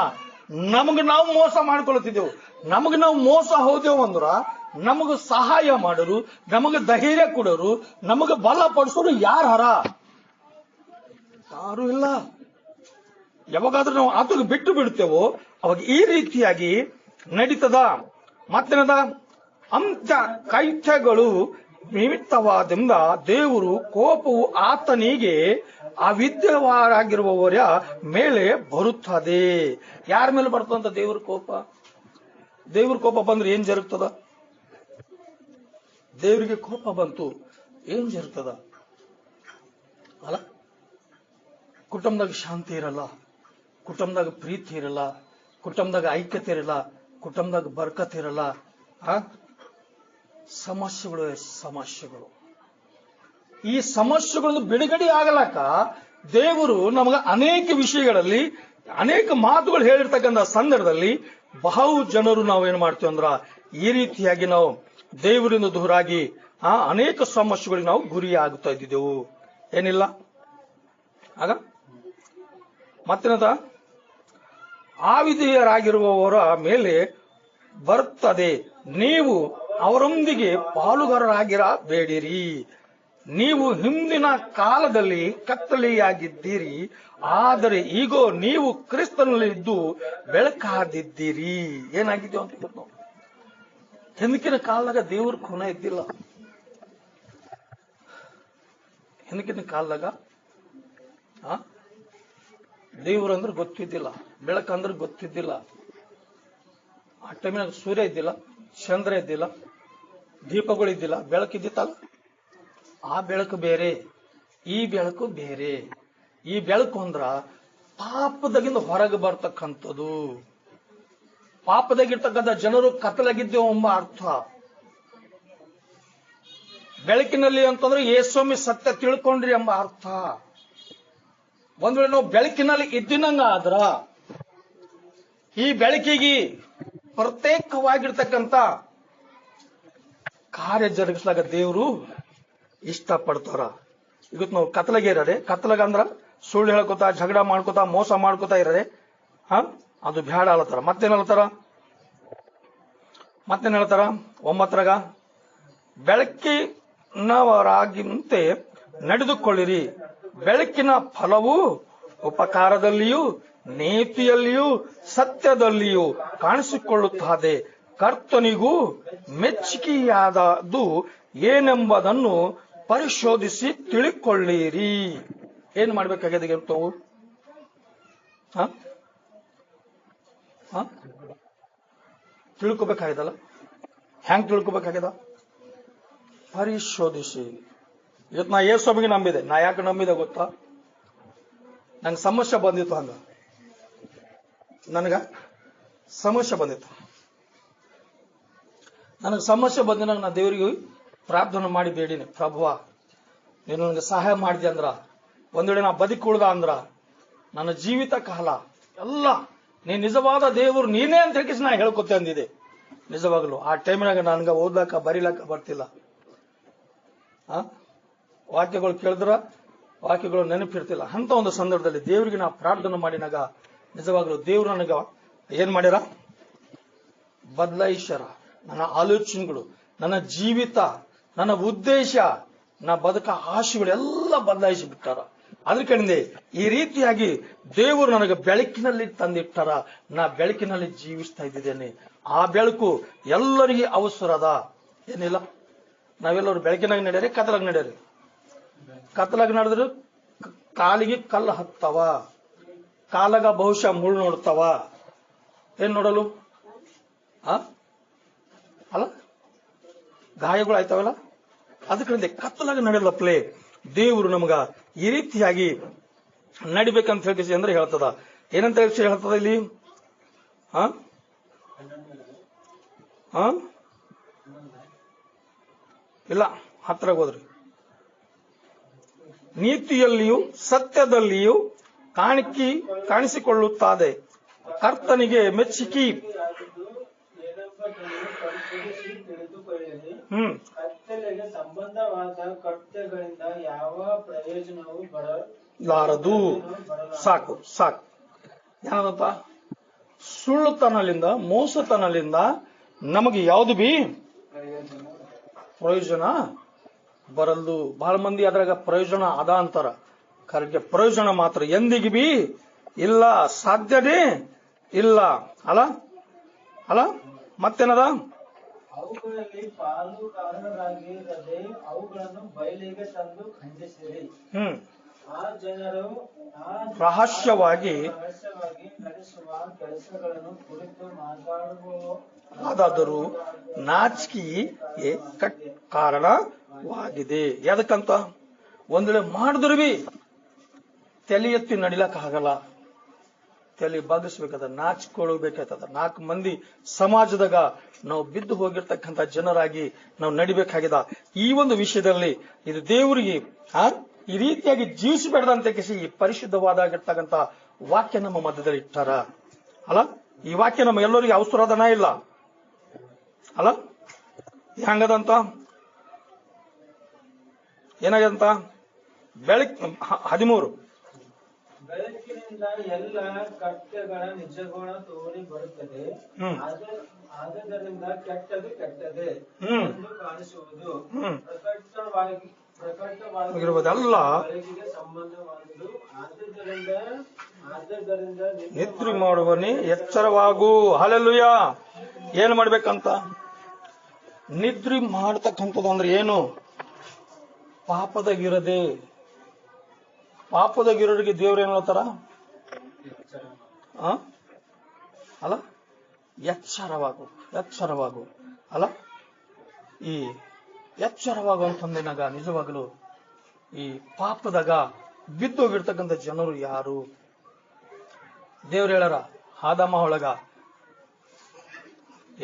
ನಮಗ್ ನಾವು ಮೋಸ ಮಾಡ್ಕೊಳ್ತಿದ್ದೆವು. ನಮಗ್ ನಾವು ಮೋಸ ಹೋದೆವು ಅಂದ್ರ ನಮಗ ಸಹಾಯ ಮಾಡೋರು, ನಮಗ ಧೈರ್ಯ ಕೊಡೋರು, ನಮಗ ಬಲ ಪಡಿಸೋರು ಯಾರ? ಯಾರು ಇಲ್ಲ. ಯಾವಾಗಾದ್ರೂ ನಾವು ಆತಗೆ ಬಿಟ್ಟು ಬಿಡ್ತೇವೋ ಅವಾಗ ಈ ರೀತಿಯಾಗಿ ನಡೀತದ. ಮತ್ತೇನದ, ಅಂತ ಕೈತ್ಯಗಳು ನಿಮಿತ್ತವಾದಿಂದ ದೇವರು ಕೋಪವು ಆತನಿಗೆ ಅವಿದ್ಯವಾಗಿರುವವರ ಮೇಲೆ ಬರುತ್ತದೆ. ಯಾರ ಮೇಲೆ ಬರ್ತದಂತ ದೇವ್ರ ಕೋಪ? ದೇವ್ರ ಕೋಪ ಬಂದ್ರೆ ಏನ್ ಜರುಗ್ತದ? ದೇವರಿಗೆ ಕೋಪ ಬಂತು ಏನ್ ಜರುಗ್ತದ ಅಲ್ಲ? ಕುಟುಂಬದಾಗ ಶಾಂತಿ ಇರಲ್ಲ, ಕುಟುಂಬದಾಗ ಪ್ರೀತಿ ಇರಲ್ಲ, ಕುಟುಂಬದಾಗ ಐಕ್ಯತೆ ಇರಲ್ಲ, ಕುಟುಂಬದಾಗ ಬರ್ಕತ್ ಇರಲ್ಲ. ಸಮಸ್ಯೆಗಳು. ಈ ಸಮಸ್ಯೆಗಳನ್ನು ಬಿಡುಗಡೆ ಆಗಲಕ್ಕ ದೇವರು ನಮಗ ಅನೇಕ ವಿಷಯಗಳಲ್ಲಿ ಅನೇಕ ಮಾತುಗಳು ಹೇಳಿರ್ತಕ್ಕಂಥ ಸಂದರ್ಭದಲ್ಲಿ ಬಹು ಜನರು ನಾವೇನ್ ಮಾಡ್ತೀವಿ ಅಂದ್ರ ಈ ರೀತಿಯಾಗಿ ನಾವು ದೇವರಿಂದ ದೂರಾಗಿ ಅನೇಕ ಸಮಸ್ಯೆಗಳಿಗೆ ನಾವು ಗುರಿ ಆಗುತ್ತಾ ಇದ್ದಿದ್ದೆವು. ಏನಿಲ್ಲ ಆಗ ಮತ್ತೇನದ, ಅವಿಧೇಯರಾಗಿರುವವರ ಮೇಲೆ ಬರುತ್ತದೆ. ನೀವು ಅವರೊಂದಿಗೆ ಪಾಲುಗಾರರಾಗಿರಬೇಡಿರಿ. ನೀವು ಹಿಂದಿನ ಕಾಲದಲ್ಲಿ ಕತ್ತಲೆಯಾಗಿದ್ದೀರಿ, ಆದರೆ ಈಗ ನೀವು ಕ್ರಿಸ್ತನಲ್ಲಿ ಇದ್ದು ಬೆಳಕಾದಿದ್ದೀರಿ. ಏನಾಗಿದ್ದೀವಿ ಅಂತ ನಾವು ಹಿಂದಕಿನ ಕಾಲದಾಗ ದೇವ್ರ ಖುನ ಇದ್ದಿಲ್ಲ. ಹಿಂದಕಿನ ಕಾಲದಾಗ ದೇವ್ರಂದ್ರೆ ಗೊತ್ತಿದ್ದಿಲ್ಲ, ಬೆಳಕಂದ್ರೆ ಗೊತ್ತಿದ್ದಿಲ್ಲ. ಆ ಟೈಮಿನಾಗ ಸೂರ್ಯ ಇದ್ದಿಲ್ಲ, ಚಂದ್ರ ಇದ್ದಿಲ್ಲ, ದೀಪಗಳಿದ್ದಿಲ್ಲ, ಬೆಳಕಿದ್ದಿತ್ತಲ್ಲ. ಆ ಬೆಳಕು ಬೇರೆ, ಈ ಬೆಳಕು ಬೇರೆ. ಈ ಬೆಳಕು ಅಂದ್ರ ಪಾಪದಾಗಿಂದ ಹೊರಗೆ ಬರ್ತಕ್ಕಂಥದ್ದು. ಪಾಪದಾಗಿರ್ತಕ್ಕಂಥ ಜನರು ಕತ್ತಲಾಗಿದ್ದೇವೆ ಎಂಬ ಅರ್ಥ. ಬೆಳಕಿನಲ್ಲಿ ಅಂತಂದ್ರೆ ಯೇಸ್ವಾಮಿ ಸತ್ಯ ತಿಳ್ಕೊಂಡ್ರಿ ಎಂಬ ಅರ್ಥ. ಒಂದ್ ವೇಳೆ ನಾವು ಬೆಳಕಿನಲ್ಲಿ ಇದ್ದಿನಂಗ ಆದ್ರ ಈ ಬೆಳಕಿಗೆ ಪ್ರತ್ಯೇಕವಾಗಿರ್ತಕ್ಕಂಥ ಕಾರ್ಯ ಜರುಗಿಸ್ಲಾಗ ದೇವರು ಇಷ್ಟಪಡ್ತಾರ. ಇವತ್ತು ನಾವು ಕತ್ಲಗೆ ಇರದೆ, ಕತ್ಲಗ ಅಂದ್ರ ಸುಳ್ಳು ಹೇಳ್ಕೊತಾ, ಜಗಳ ಮಾಡ್ಕೊತಾ, ಮೋಸ ಮಾಡ್ಕೊತಾ ಇರದೆ ಅದು ಬ್ಯಾಡ ಅಲ್ಲತಾರ. ಮತ್ತೇನ್ ಹೇಳ್ತಾರ 9ರಾಗ, ಬೆಳಕಿನವರಾಗಿಂತೆ ನಡೆದುಕೊಳ್ಳಿರಿ. ಬೆಳಕಿನ ಫಲವು ಉಪಕಾರದಲ್ಲಿಯೂ ನೀತಿಯಲ್ಲಿಯೂ ಸತ್ಯದಲ್ಲಿಯೂ ಕಾಣಿಸಿಕೊಳ್ಳುತ್ತದೆ. ಕರ್ತನಿಗೂ ಮೆಚ್ಚುಗೆಯಾದದ್ದು ಏನೆಂಬುದನ್ನು ಪರಿಶೋಧಿಸಿ ತಿಳಿಕೊಳ್ಳಿರಿ. ಏನ್ ಮಾಡ್ಬೇಕಾಗಿದೆ ನಾವು? ತಿಳ್ಕೊಬೇಕಾಗಿದಲ್ಲ. ಹೆಂಗ್ ತಿಳ್ಕೊಬೇಕಾಗ್ಯದ? ಪರಿಶೋಧಿಸಿ. ಇವತ್ತು ನಾ ಯೇಸುವಿಗೆ ನಂಬಿದೆ. ನಾ ಯಾಕೆ ನಂಬಿದೆ ಗೊತ್ತಾ? ನಂಗೆ ಸಮಸ್ಯೆ ಬಂದಿತ್ತು. ಹಂಗ ನನಗ ಸಮಸ್ಯೆ ಬಂದಿತ್ತು. ನನಗೆ ಸಮಸ್ಯೆ ಬಂದಿನಾಗ ನಾ ದೇವರಿಗೆ ಪ್ರಾರ್ಥನೆ ಮಾಡಿ ಬೇಡಿನಿ, ಪ್ರಭುವ ನೀನು ನನಗೆ ಸಹಾಯ ಮಾಡಿದೆ ಅಂದ್ರ, ಒಂದ್ ವೇಳೆ ನಾ ಬದುಕಿ ಉಳ್ದ ಅಂದ್ರ ನನ್ನ ಜೀವಿತ ಕಾಲ ಎಲ್ಲ ನೀ ನಿಜವಾದ ದೇವರು ನೀನೇ ಅಂತ ಹೇಳಿ ನಾ ಹೇಳ್ಕೊತೆ ಅಂದಿದೆ. ನಿಜವಾಗ್ಲು ಆ ಟೈಮ್ನಾಗ ನನ್ಗ ಓದ್ಲಾಕ ಬರೀಲಾಕ ಬರ್ತಿಲ್ಲ. ವಾಕ್ಯಗಳು ಕೇಳಿದ್ರ ವಾಕ್ಯಗಳು ನೆನಪಿರ್ತಿಲ್ಲ. ಅಂತ ಒಂದು ಸಂದರ್ಭದಲ್ಲಿ ದೇವರಿಗೆ ನಾ ಪ್ರಾರ್ಥನೆ ಮಾಡಿನಾಗ ನಿಜವಾಗ್ಲು ದೇವ್ರು ನನಗ ಏನ್ ಮಾಡ್ಯಾರ? ಬದಲಾಯಿಸ್ಯಾರ. ನನ್ನ ಆಲೋಚನೆಗಳು, ನನ್ನ ಜೀವಿತ, ನನ್ನ ಉದ್ದೇಶ, ನಾ ಬದುಕ ಆಶೆಗಳು ಎಲ್ಲ ಬದಲಾಯಿಸಿ ಬಿಟ್ಟಾರ. ಅದ್ರ ಕಡೆಯಿಂದ ಈ ರೀತಿಯಾಗಿ ದೇವರು ನನಗೆ ಬೆಳಕಿನಲ್ಲಿ ತಂದಿಟ್ಟಾರ. ನಾ ಬೆಳಕಿನಲ್ಲಿ ಜೀವಿಸ್ತಾ ಇದ್ದೇನೆ. ಆ ಬೆಳಕು ಎಲ್ಲರಿಗೆ ಅವಸರ ಅದ. ಏನಿಲ್ಲ, ನಾವೆಲ್ಲರೂ ಬೆಳಕಿನಾಗ ನಡೆಯರಿ, ಕತ್ತಲಾಗ ನಡೆಯರಿ. ಕತ್ತಲಾಗ ನಡೆದ್ರು ಕಾಲಿಗೆ ಕಲ್ಲು ಹತ್ತವ, ಕಾಲಾಗ ಬಹುಶಃ ಮುಳ್ಳು ನೋಡ್ತಾವ. ಏನ್ ನೋಡಲು? ಅಲ್ಲ, ಗಾಯಗಳು ಆಯ್ತಾವಲ್ಲ. ಅದಕ್ಕೆ ಕತ್ತಲಾಗ ನಡೆಯಲ್ಲಪ್ಲೇ ದೇವರು ನಮಗ ಈ ರೀತಿಯಾಗಿ ನಡಿಬೇಕಂತ ಹೇಳಿ ಅಂದ್ರೆ ಹೇಳ್ತದ. ಏನಂತ ಹೇಳಿ ಹೇಳ್ತದ ಇಲ್ಲಿ? ಇಲ್ಲ, ಹತ್ರ ಹೋದ್ರಿ. ನೀತಿಯಲ್ಲಿಯೂ ಸತ್ಯದಲ್ಲಿಯೂ ಕಾಣಿಸಿಕೊಳ್ಳುತ್ತದೆ, ಕರ್ತನಿಗೆ ಮೆಚ್ಚಿಕಿ. ಕತ್ತಲೆಗೆ ಸಂಬಂಧವಾದ ಕೃತ್ಯಗಳಿಂದ ಯಾವ ಪ್ರಯೋಜನವೂ ಬರಲಾರದು. ಸಾಕು ಸಾಕು. ಏನದಪ್ಪ? ಸುಳ್ಳುತನಲಿಂದ, ಮೋಸತನಲಿಂದ ನಮಗೆ ಯಾವ್ದು ಬಿ ಪ್ರಯೋಜನ ಬರಲ್ದು. ಬಹಳ ಮಂದಿ ಅದ್ರಾಗ ಪ್ರಯೋಜನ ಅದ ಅಂತಾರ. ಕರೆಕ್ಟ್, ಪ್ರಯೋಜನ ಮಾತ್ರ ಎಂದಿಗೆ ಬಿ ಇಲ್ಲ, ಸಾಧ್ಯನೇ ಇಲ್ಲ. ಅಲ್ಲ ಅಲ್ಲ ಮತ್ತೇನದ? ಅವುಗಳಲ್ಲಿ ಪಾಲುಗಾರರಾಗಿರದೆ ಅವುಗಳನ್ನು ಬಯಲಿಗೆ ತಂದು ಖಂಡಿಸಿರಿ. ಆ ಜನರು ರಹಸ್ಯವಾಗಿ ನಡೆಸುವ ಕೆಲಸಗಳನ್ನು ಕುರಿತು ಮಾತಾಡುವಾದರೂ ನಾಚಿಕೆಗೆ ಕಾರಣವಾಗಿದೆ. ಯಾದಕ್ಕಂತ? ಒಂದ್ ವೇಳೆ ಮಾಡಿದ್ರು ಬಿ ತಲೆ ಎತ್ತಿ ನಡಿಲಕ್ ಆಗಲ್ಲ. ತಲೆ ಬಗ್ಗಿಸ್ಬೇಕದ, ನಾಚಿಕೊಳ್ಳಬೇಕಾಗ್ತದ. 4 ಮಂದಿ ಸಮಾಜದಾಗ ನಾವು ಬಿದ್ದು ಹೋಗಿರ್ತಕ್ಕಂಥ ಜನರಾಗಿ ನಾವು ನಡಿಬೇಕಾಗಿದೆ. ಈ ಒಂದು ವಿಷಯದಲ್ಲಿ ಇದು ದೇವರಿಗೆ ಈ ರೀತಿಯಾಗಿ ಜೀವಿಸಬೇಡದಂತ ಈ ಪರಿಶುದ್ಧವಾದಾಗಿರ್ತಕ್ಕಂಥ ವಾಕ್ಯ ನಮ್ಮ ಮಧ್ಯದಲ್ಲಿ ಇಟ್ಟಾರ. ಅಲ್ಲ, ಈ ವಾಕ್ಯ ನಮ್ಮ ಎಲ್ಲರಿಗೆ ಅವಸರದನ ಇಲ್ಲ. ಅಲ್ಲ, ಹೆಂಗದಂತ? ಏನಾಗದಂತ? 13 ಬೆಳಕಿನಿಂದ ಎಲ್ಲ ಕರ್ತಗಳ ನಿಜಗುಣ ತೋರಿ ಬರುತ್ತದೆ, ಆದದರಿಂದ ಕೆಟ್ಟದು ಕೆಟ್ಟದೆ ಎಂದು ಕಾಣಿಸುವುದು ಪ್ರಕಟವಾಗಿರುವುದಲ್ಲ, ಬೆಳಕಿಗೆ ಸಂಬಂಧವಾದುದು. ಆದದರಿಂದ ನಿದ್ರೆ ಮಾಡುವನೇ ಎಚ್ಚರವಾಗು. ಹಲ್ಲೆಲೂಯಾ. ಏನ್ ಮಾಡ್ಬೇಕಂತ? ನಿದ್ರೆ ಮಾಡ್ತಕ್ಕಂಥದ್ದು ಅಂದ್ರೆ ಏನು? ಪಾಪದಾಗಿರದೆ. ಪಾಪದಾಗಿರೋರಿಗೆ ದೇವ್ರ ಏನ್ ಹೇಳ್ತಾರ? ಅಲ್ಲ, ಎಚ್ಚರವಾಗು, ಎಚ್ಚರವಾಗು. ಅಲ್ಲ, ಈ ಎಚ್ಚರವಾಗುವಂತಂದಿನಾಗ ನಿಜವಾಗಲು ಈ ಪಾಪದಾಗ ಬಿದ್ದೋಗಿರ್ತಕ್ಕಂಥ ಜನರು ಯಾರು? ದೇವ್ರ ಹೇಳ್ಯಾರ ಆದಾಮ ಒಳಗ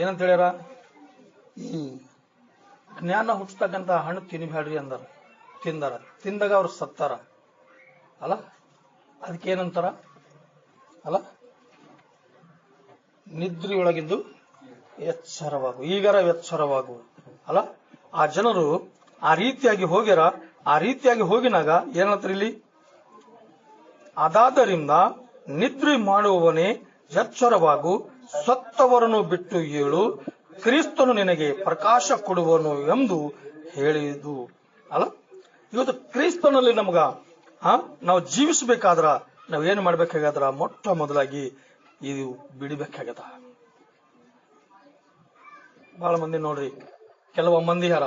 ಏನಂತ ಹೇಳ್ಯಾರ? ಈ ಜ್ಞಾನ ಹುಟ್ಟತಕ್ಕಂಥ ಹಣ್ಣು ತಿನ್ಬೇಡ್ರಿ ಅಂದಾರ. ತಿಂದಾಗ ಅವ್ರು ಸತ್ತಾರ. ಅಲ್ಲ, ಅದಕ್ಕೇನಂತಾರ? ಅಲ್ಲ, ನಿದ್ರೆಯೊಳಗಿದ್ದು ಎಚ್ಚರವಾಗು, ಈಗರ ಎಚ್ಚರವಾಗು. ಅಲ್ಲ, ಆ ಜನರು ಆ ರೀತಿಯಾಗಿ ಹೋಗ್ಯಾರ. ಆ ರೀತಿಯಾಗಿ ಹೋಗಿನಾಗ ಏನಂತಾರೆ ಇಲ್ಲಿ? ಅದಾದರಿಂದ ನಿದ್ರೆ ಮಾಡುವವನೇ ಎಚ್ಚರವಾಗು, ಸತ್ತವರನ್ನು ಬಿಟ್ಟು ಏಳು, ಕ್ರಿಸ್ತನು ನಿನಗೆ ಪ್ರಕಾಶ ಕೊಡುವನು ಎಂದು ಹೇಳಿದು. ಅಲ್ಲ, ಇವತ್ತು ಕ್ರಿಸ್ತನಲ್ಲಿ ನಮಗ ನಾವು ಜೀವಿಸಬೇಕಾದ್ರ ನಾವೇನು ಮಾಡ್ಬೇಕಾಗದ್ರ? ಮೊಟ್ಟ ಮೊದಲಾಗಿ ಇದು ಬಿಡಬೇಕಾಗದ. ಬಹಳ ಮಂದಿ ನೋಡ್ರಿ, ಕೆಲವು ಮಂದಿ ಹರ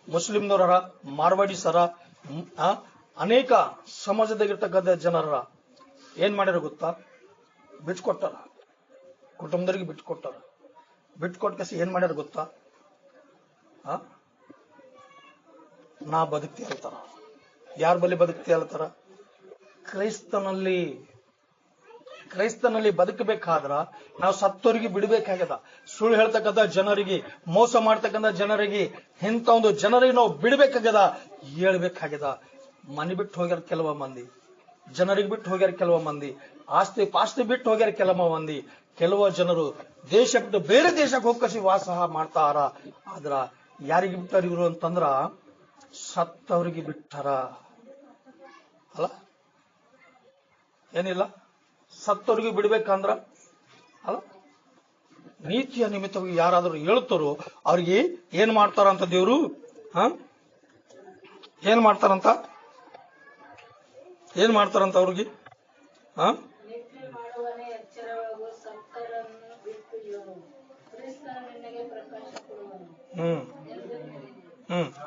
ಮುಸ್ಲಿಂದವ್ರ, ಮಾರ್ವಾಡಿಸ್ ಹರ, ಅನೇಕ ಸಮಾಜದಾಗಿರ್ತಕ್ಕಂಥ ಜನರ ಏನ್ ಮಾಡ್ಯಾರ ಗೊತ್ತಾ? ಬಿಟ್ಕೊಟ್ಟಾರ, ಕುಟುಂಬದವರಿಗೆ ಬಿಟ್ಕೊಟ್ಟಾರ. ಬಿಟ್ಕೊಟ್ಟ ಏನ್ ಮಾಡ್ಯಾರ ಗೊತ್ತಾ? ನಾ ಬದುಕ್ತಿ ಹೇಳ್ತಾರ. ಯಾರ ಬಳಿ ಬದುಕ್ತಿ ಹೇಳ್ತಾರ? ಕ್ರೈಸ್ತನಲ್ಲಿ ಬದುಕಬೇಕಾದ್ರ ನಾವು ಸತ್ತೋರಿಗೆ ಬಿಡಬೇಕಾಗ್ಯದ. ಸುಳ್ಳು ಹೇಳ್ತಕ್ಕಂಥ ಜನರಿಗೆ, ಮೋಸ ಮಾಡ್ತಕ್ಕಂಥ ಜನರಿಗೆ, ಇಂಥ ಒಂದು ಜನರಿಗೆ ನಾವು ಬಿಡಬೇಕಾಗ್ಯದ, ಹೇಳ್ಬೇಕಾಗ್ಯದ. ಮನೆ ಬಿಟ್ಟು ಹೋಗ್ಯಾರ ಕೆಲವ ಮಂದಿ, ಜನರಿಗೆ ಬಿಟ್ಟು ಹೋಗ್ಯಾರ ಕೆಲವ ಮಂದಿ, ಆಸ್ತಿ ಪಾಸ್ತಿ ಬಿಟ್ಟು ಹೋಗ್ಯಾರ ಕೆಲವ ಮಂದಿ, ಕೆಲವ ಜನರು ದೇಶ ಬಿಟ್ಟು ಬೇರೆ ದೇಶಕ್ಕೆ ಹೋಗಿ ವಾಸ ಮಾಡ್ತಾರ. ಆದ್ರ ಯಾರಿಗೆ ಬಿಟ್ಟಾರ ಇವರು ಅಂತಂದ್ರ ಸತ್ತವರಿಗೆ ಬಿಟ್ಟಾರ ಅಲ್ಲ. ಏನಿಲ್ಲ, ಸತ್ತವರಿಗೆ ಬಿಡ್ಬೇಕಂದ್ರ ಅಲ್ಲ, ನೀತಿಯ ನಿಮಿತ್ತವಾಗಿ ಯಾರಾದ್ರೂ ಹೇಳ್ತಾರೋ ಅವ್ರಿಗೆ ಏನ್ ಮಾಡ್ತಾರಂತ ದೇವ್ರು? ಏನ್ ಮಾಡ್ತಾರಂತ ಅವ್ರಿಗೆ?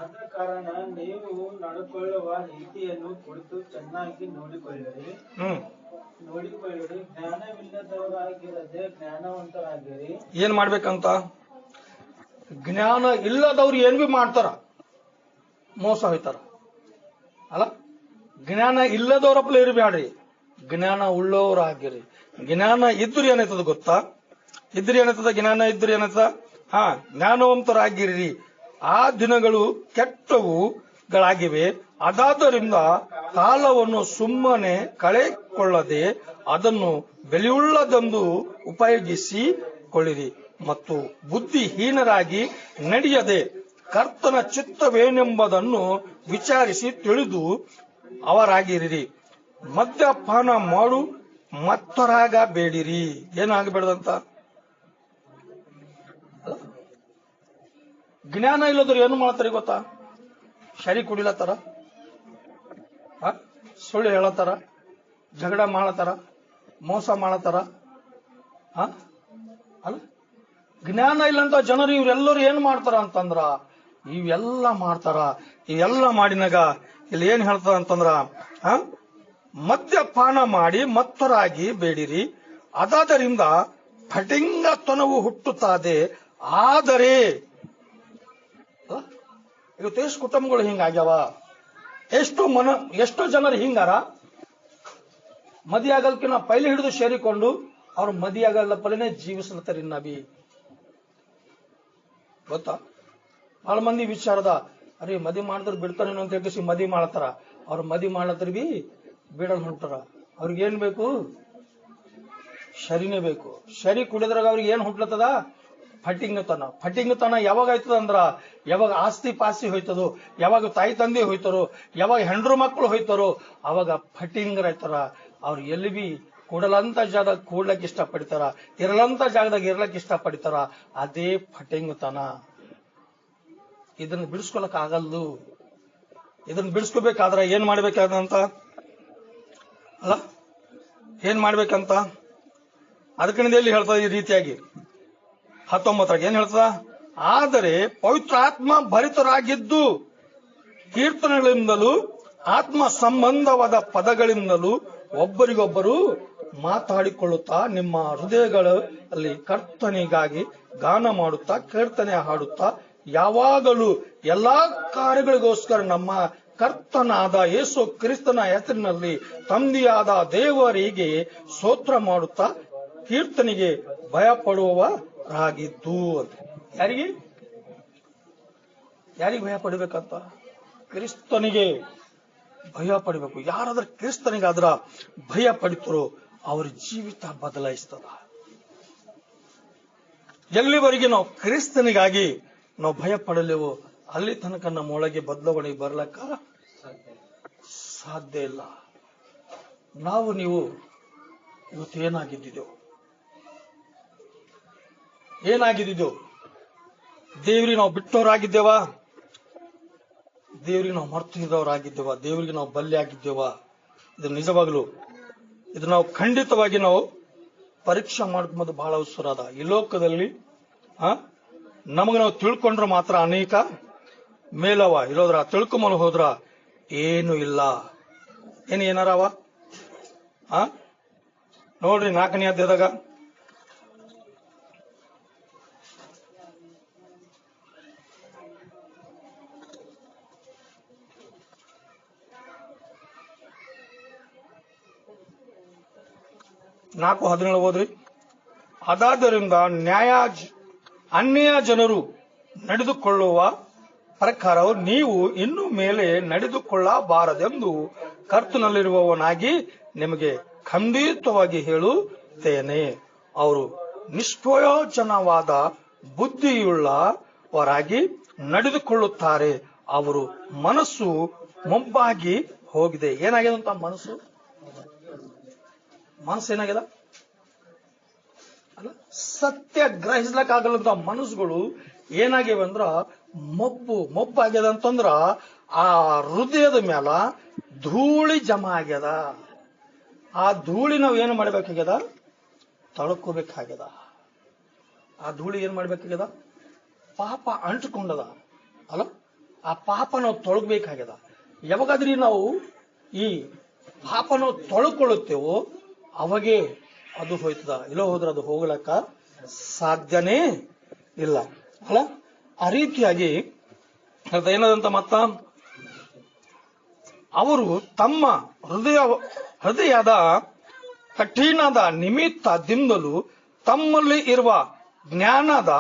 ಆದ ಕಾರಣ ನೀವು ನಡ್ಕೊಳ್ಳುವ ರೀತಿಯನ್ನು ಕುರಿತು ಚೆನ್ನಾಗಿ ನೋಡಿಕೊಳ್ಳಿರಿ. ಜ್ಞಾನವಿಲ್ಲದವರಾಗಿರದೆ ಜ್ಞಾನವಂತರಾಗಿರಿ. ಏನ್ ಮಾಡ್ಬೇಕಂತ? ಜ್ಞಾನ ಇಲ್ಲದವ್ರು ಏನ್ ಬಿ ಮಾಡ್ತಾರ, ಮೋಸ ಹೋಯ್ತಾರ ಅಲ್ಲ. ಜ್ಞಾನ ಇಲ್ಲದವ್ರಪ್ಪ ಇರಬೇಡ್ರಿ, ಜ್ಞಾನ ಉಳ್ಳವರಾಗಿರಿ. ಜ್ಞಾನ ಇದ್ರು ಏನಾಯ್ತದ ಗೊತ್ತಾ? ಜ್ಞಾನ ಇದ್ರು ಏನಾಯ್ತದ? ಜ್ಞಾನವಂತರಾಗಿರಿ. ಆ ದಿನಗಳು ಕೆಟ್ಟವುಗಳಾಗಿವೆ. ಅದಾದ್ದರಿಂದ ಕಾಲವನ್ನು ಸುಮ್ಮನೆ ಕಳೆಕೊಳ್ಳದೆ ಅದನ್ನು ಬೆಲೆಯುಳ್ಳದೆಂದು ಉಪಯೋಗಿಸಿಕೊಳ್ಳಿರಿ. ಮತ್ತು ಬುದ್ಧಿಹೀನರಾಗಿ ನಡೆಯದೆ ಕರ್ತನ ಚಿತ್ತವೇನೆಂಬುದನ್ನು ವಿಚಾರಿಸಿ ತಿಳಿದು ಅವರಾಗಿರಿ. ಮದ್ಯಪಾನ ಮಾಡು ಮತ್ತರಾಗಬೇಡಿರಿ. ಏನಾಗಬೇಡದಂತ? ಜ್ಞಾನ ಇಲ್ಲದ್ರು ಏನು ಮಾಡ್ತಾರೆ ಗೊತ್ತಾ? ಶರಿ ಕುಡಿಲತ್ತಾರ, ಸುಳ್ಳು ಹೇಳತ್ತಾರ, ಜಗಳ ಮಾಡತ್ತಾರ, ಮೋಸ ಮಾಡತ್ತಾರ ಅಲ್ಲ. ಜ್ಞಾನ ಇಲ್ಲಂತ ಜನರು ಇವರೆಲ್ಲರೂ ಏನ್ ಮಾಡ್ತಾರ ಅಂತಂದ್ರ ಇವೆಲ್ಲ ಮಾಡ್ತಾರ. ಇವೆಲ್ಲ ಮಾಡಿನಾಗ ಇಲ್ಲಿ ಏನ್ ಹೇಳ್ತಾರ ಅಂತಂದ್ರ ಮದ್ಯಪಾನ ಮಾಡಿ ಮತ್ತರಾಗಿ ಬೇಡಿರಿ. ಅದಾದರಿಂದ ಫಟಿಂಗತನವು ಹುಟ್ಟುತ್ತದೆ. ಆದರೆ ಇವತ್ತು ಎಷ್ಟು ಕುಟುಂಬಗಳು ಹಿಂಗಾಗ್ಯಾವ, ಎಷ್ಟೋ ಜನರು ಹಿಂಗಾರ. ಮದಿ ಆಗಲ್ಕಿನ ಪೈಲೆ ಹಿಡಿದು ಸೇರಿಕೊಂಡು ಅವ್ರು ಮದಿ ಆಗಲ್ಲ ಪಲೆನೆ ಜೀವಿಸ್ಲತ್ತಾರ. ನಬಿ ಗೊತ್ತಾ? ಬಹಳ ಮಂದಿ ವಿಚಾರದ ಅರೆ ಮದಿ ಮಾಡಿದ್ರೆ ಬಿಡ್ತಾರೇನೋ ಅಂತ ಹೇಳಿ ಮದಿ ಮಾಡತ್ತಾರ. ಅವ್ರು ಮದಿ ಮಾಡ್ಲತ್ತಾರ ಬಿ ಬಿಡಲ್ ಹೊಂಟಾರ. ಅವ್ರಿಗೇನ್ ಬೇಕು? ಶರಿನೇ ಬೇಕು. ಶರಿ ಕುಡಿದ್ರಾಗ ಅವ್ರಿಗೆ ಏನ್ ಹುಟ್ಲತ್ತದ? ಫಟಿಂಗತನ ಯಾವಾಗ ಆಯ್ತದ ಅಂದ್ರ ಯಾವಾಗ ಆಸ್ತಿ ಪಾಸ್ತಿ ಹೋಯ್ತದೋ, ಯಾವಾಗ ತಾಯಿ ತಂದೆ ಹೋಯ್ತಾರೋ, ಯಾವಾಗ ಹೆಂಡ್ರು ಮಕ್ಕಳು ಹೋಯ್ತಾರೋ ಅವಾಗ ಫಟಿಂಗರಾಯ್ತಾರ. ಅವ್ರು ಎಲ್ಲಿ ಬಿ ಕೂಡಲಂತ ಜಾಗದಾಗ ಕೂಡ್ಲಕ್ ಇಷ್ಟ ಪಡ್ತಾರ, ಇರಲಂತ ಜಾಗದಾಗ ಇರ್ಲಕ್ ಇಷ್ಟ ಪಡ್ತಾರ. ಅದೇ ಫಟಿಂಗತನ. ಇದನ್ನ ಬಿಡಿಸ್ಕೊಳಕ್ ಆಗಲ್ದು. ಇದನ್ನ ಬಿಡಿಸ್ಕೋಬೇಕಾದ್ರ ಏನ್ ಮಾಡ್ಬೇಕಾದಂತ ಅಲ್ಲ, ಏನ್ ಮಾಡ್ಬೇಕಂತ ಅದಕ್ಕೆ ಎಲ್ಲಿ ಹೇಳ್ತದ ಈ ರೀತಿಯಾಗಿ 19 ಏನ್ ಹೇಳ್ತದ? ಆದರೆ ಪವಿತ್ರಾತ್ಮ ಭರಿತರಾಗಿದ್ದು ಕೀರ್ತನೆಗಳಿಂದಲೂ ಆತ್ಮ ಸಂಬಂಧವಾದ ಪದಗಳಿಂದಲೂ ಒಬ್ಬರಿಗೊಬ್ಬರು ಮಾತಾಡಿಕೊಳ್ಳುತ್ತಾ ನಿಮ್ಮ ಹೃದಯಗಳಲ್ಲಿ ಕರ್ತನಿಗಾಗಿ ಗಾನ ಮಾಡುತ್ತಾ ಕೀರ್ತನೆ ಹಾಡುತ್ತಾ ಯಾವಾಗಲೂ ಎಲ್ಲಾ ಕಾರ್ಯಗಳಿಗೋಸ್ಕರ ನಮ್ಮ ಕರ್ತನಾದ ಯೇಸು ಕ್ರಿಸ್ತನ ಹೆಸರಿನಲ್ಲಿ ತಂದೆಯಾದ ದೇವರಿಗೆ ಸ್ತೋತ್ರ ಮಾಡುತ್ತಾ ಕೀರ್ತನೆಗೆ ಭಯಪಡುವವರಾಗಿದ್ದು ಅಂತ. ಯಾರಿಗೆ ಭಯ ಪಡಬೇಕಂತ? ಕ್ರಿಸ್ತನಿಗೆ ಭಯ ಪಡಬೇಕು. ಯಾರಾದ್ರೂ ಕ್ರಿಸ್ತನಿಗಾದ್ರ ಭಯ ಪಡಿತರೋ ಅವ್ರ ಜೀವಿತ ಬದಲಾಯಿಸ್ತದ. ಎಲ್ಲಿವರೆಗೆ ನಾವು ಕ್ರಿಸ್ತನಿಗಾಗಿ ನಾವು ಭಯ ಪಡಲೇವೋ ಅಲ್ಲಿ ತನಕ ನಮ್ಮ ಒಳಗೆ ಬದಲಾವಣೆ ಬರ್ಲಕ್ಕ ಸಾಧ್ಯ ಇಲ್ಲ. ನಾವು ನೀವು ಇವತ್ತು ಏನಾಗಿದ್ದೆವು? ದೇವ್ರಿಗೆ ನಾವು ಬಿಟ್ಟವರಾಗಿದ್ದೇವ? ದೇವ್ರಿಗೆ ನಾವು ಮರ್ತಿದ್ದವರಾಗಿದ್ದೇವ? ದೇವರಿಗೆ ನಾವು ಬಲ್ಲೆ ಆಗಿದ್ದೇವ? ಇದು ನಿಜವಾಗ್ಲು ಇದು ನಾವು ಖಂಡಿತವಾಗಿ ನಾವು ಪರೀಕ್ಷೆ ಮಾಡ್ಕೊಂಬುದು ಬಹಳ ಅವಸರ ಅದ. ಈ ಲೋಕದಲ್ಲಿ ನಮಗ ನಾವು ತಿಳ್ಕೊಂಡ್ರೆ ಮಾತ್ರ ಅನೇಕ ಮೇಲವ, ಇರೋದ್ರ ತಿಳ್ಕೊಂಬಲು ಹೋದ್ರ ಏನು ಇಲ್ಲ. ಏನಾರವ ನೋಡ್ರಿ 4ನೇ ಅಧ್ಯಾಯದಾಗ 4:17 ಓದ್ರಿ. ಅದಾದ್ದರಿಂದ ಅನ್ಯ ಜನರು ನಡೆದುಕೊಳ್ಳುವ ಪ್ರಕಾರವು ನೀವು ಇನ್ನು ಮೇಲೆ ನಡೆದುಕೊಳ್ಳಬಾರದೆಂದು ಕರ್ತನಲ್ಲಿರುವವನಾಗಿ ನಿಮಗೆ ಖಂಡಿತವಾಗಿ ಹೇಳುತ್ತೇನೆ. ಅವರು ನಿಷ್ಪ್ರಯೋಜನವಾದ ಬುದ್ಧಿಯುಳ್ಳವರಾಗಿ ನಡೆದುಕೊಳ್ಳುತ್ತಾರೆ. ಅವರು ಮನಸ್ಸು ಮೊಬ್ಬಾಗಿ ಹೋಗಿದೆ. ಏನಾಗಿದೆ ಅಂತ ಮನಸ್ಸು ಏನಾಗಿದೆ ಅಲ್ಲ, ಸತ್ಯ ಗ್ರಹಿಸ್ಲಕ್ಕಾಗಲ್ಲಂತ ಮನಸ್ಸುಗಳು ಏನಾಗಿವೆ ಅಂದ್ರ ಮೊಬ್ಬಾಗ್ಯದ ಅಂತಂದ್ರ ಆ ಹೃದಯದ ಮೇಲ ಧೂಳಿ ಜಮಾ ಆಗ್ಯದ. ಆ ಧೂಳಿ ನಾವ್ ಏನು ಮಾಡ್ಬೇಕಾಗ್ಯದ? ತಳ್ಕೋಬೇಕಾಗ್ಯದ. ಆ ಧೂಳಿ ಏನ್ ಮಾಡ್ಬೇಕಾಗ್ಯದ? ಪಾಪ ಅಂಟ್ಕೊಂಡದ ಅಲ್ಲ, ಆ ಪಾಪ ನಾವು ತೊಳಗಬೇಕಾಗ್ಯದ. ಯಾವಾಗಾದ್ರಿ ನಾವು ಈ ಪಾಪ ನಾವು ತೊಳ್ಕೊಳ್ಳುತ್ತೇವೋ ಅವಾಗೇ ಅದು ಹೋಯ್ತದ. ಇಲ್ಲ ಹೋದ್ರೆ ಅದು ಹೋಗ್ಲಕ್ಕ ಸಾಧ್ಯನೇ ಇಲ್ಲ ಅಲ್ಲ. ಆ ರೀತಿಯಾಗಿ ಏನದಂತ ಮತ್ತ ಅವರು ತಮ್ಮ ಹೃದಯದ ಕಠಿಣದ ನಿಮಿತ್ತದಿಂದಲೂ ತಮ್ಮಲ್ಲಿ ಇರುವ ಜ್ಞಾನದ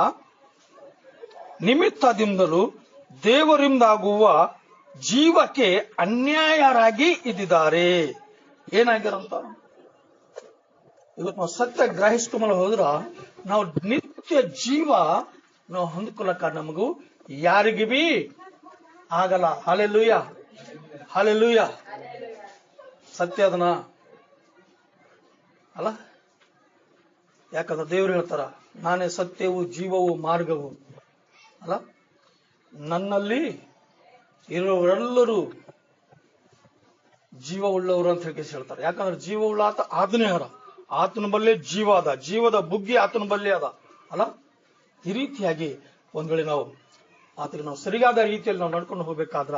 ನಿಮಿತ್ತದಿಂದಲೂ ದೇವರಿಂದಾಗುವ ಜೀವಕ್ಕೆ ಅನ್ಯಾಯರಾಗಿ ಇದ್ದಿದ್ದಾರೆ. ಏನಾಗ್ಯಾರಂತ? ಇವತ್ತು ನಾವು ಸತ್ಯ ಗ್ರಹಿಸ್ಕೊಂಬಲ್ಲ ಹೋದ್ರ ನಾವು ನಿತ್ಯ ಜೀವ ನಾವು ಹೊಂದ್ಕೊಳಕ ನಮಗೂ ಯಾರಿಗೂ ಬಿ ಆಗಲ್ಲ. Hallelujah, hallelujah. ಸತ್ಯ ಅದನ್ನ ಅಲ್ಲ. ಯಾಕಂದ್ರೆ ದೇವರು ಹೇಳ್ತಾರ, ನಾನೇ ಸತ್ಯವು ಜೀವವು ಮಾರ್ಗವು ಅಲ್ಲ. ನನ್ನಲ್ಲಿ ಇರುವವರೆಲ್ಲರೂ ಜೀವ ಉಳ್ಳವರು ಅಂತ ಹೇಳ್ತಾರೆ. ಯಾಕಂದ್ರೆ ಜೀವ ಉಳ್ಳ ಆತ ಆತನೇ ಹರ, ಆತನ ಬಲ್ಲೆ ಜೀವ ಅದ, ಜೀವದ ಬುಗ್ಗಿ ಆತನ ಬಲ್ಲೆ ಅದ ಅಲ್ಲ. ಈ ರೀತಿಯಾಗಿ ಒಂದ್ ವೇಳೆ ನಾವು ಆತಗೆ ನಾವು ಸರಿಯಾದ ರೀತಿಯಲ್ಲಿ ನಾವು ನಡ್ಕೊಂಡು ಹೋಗ್ಬೇಕಾದ್ರ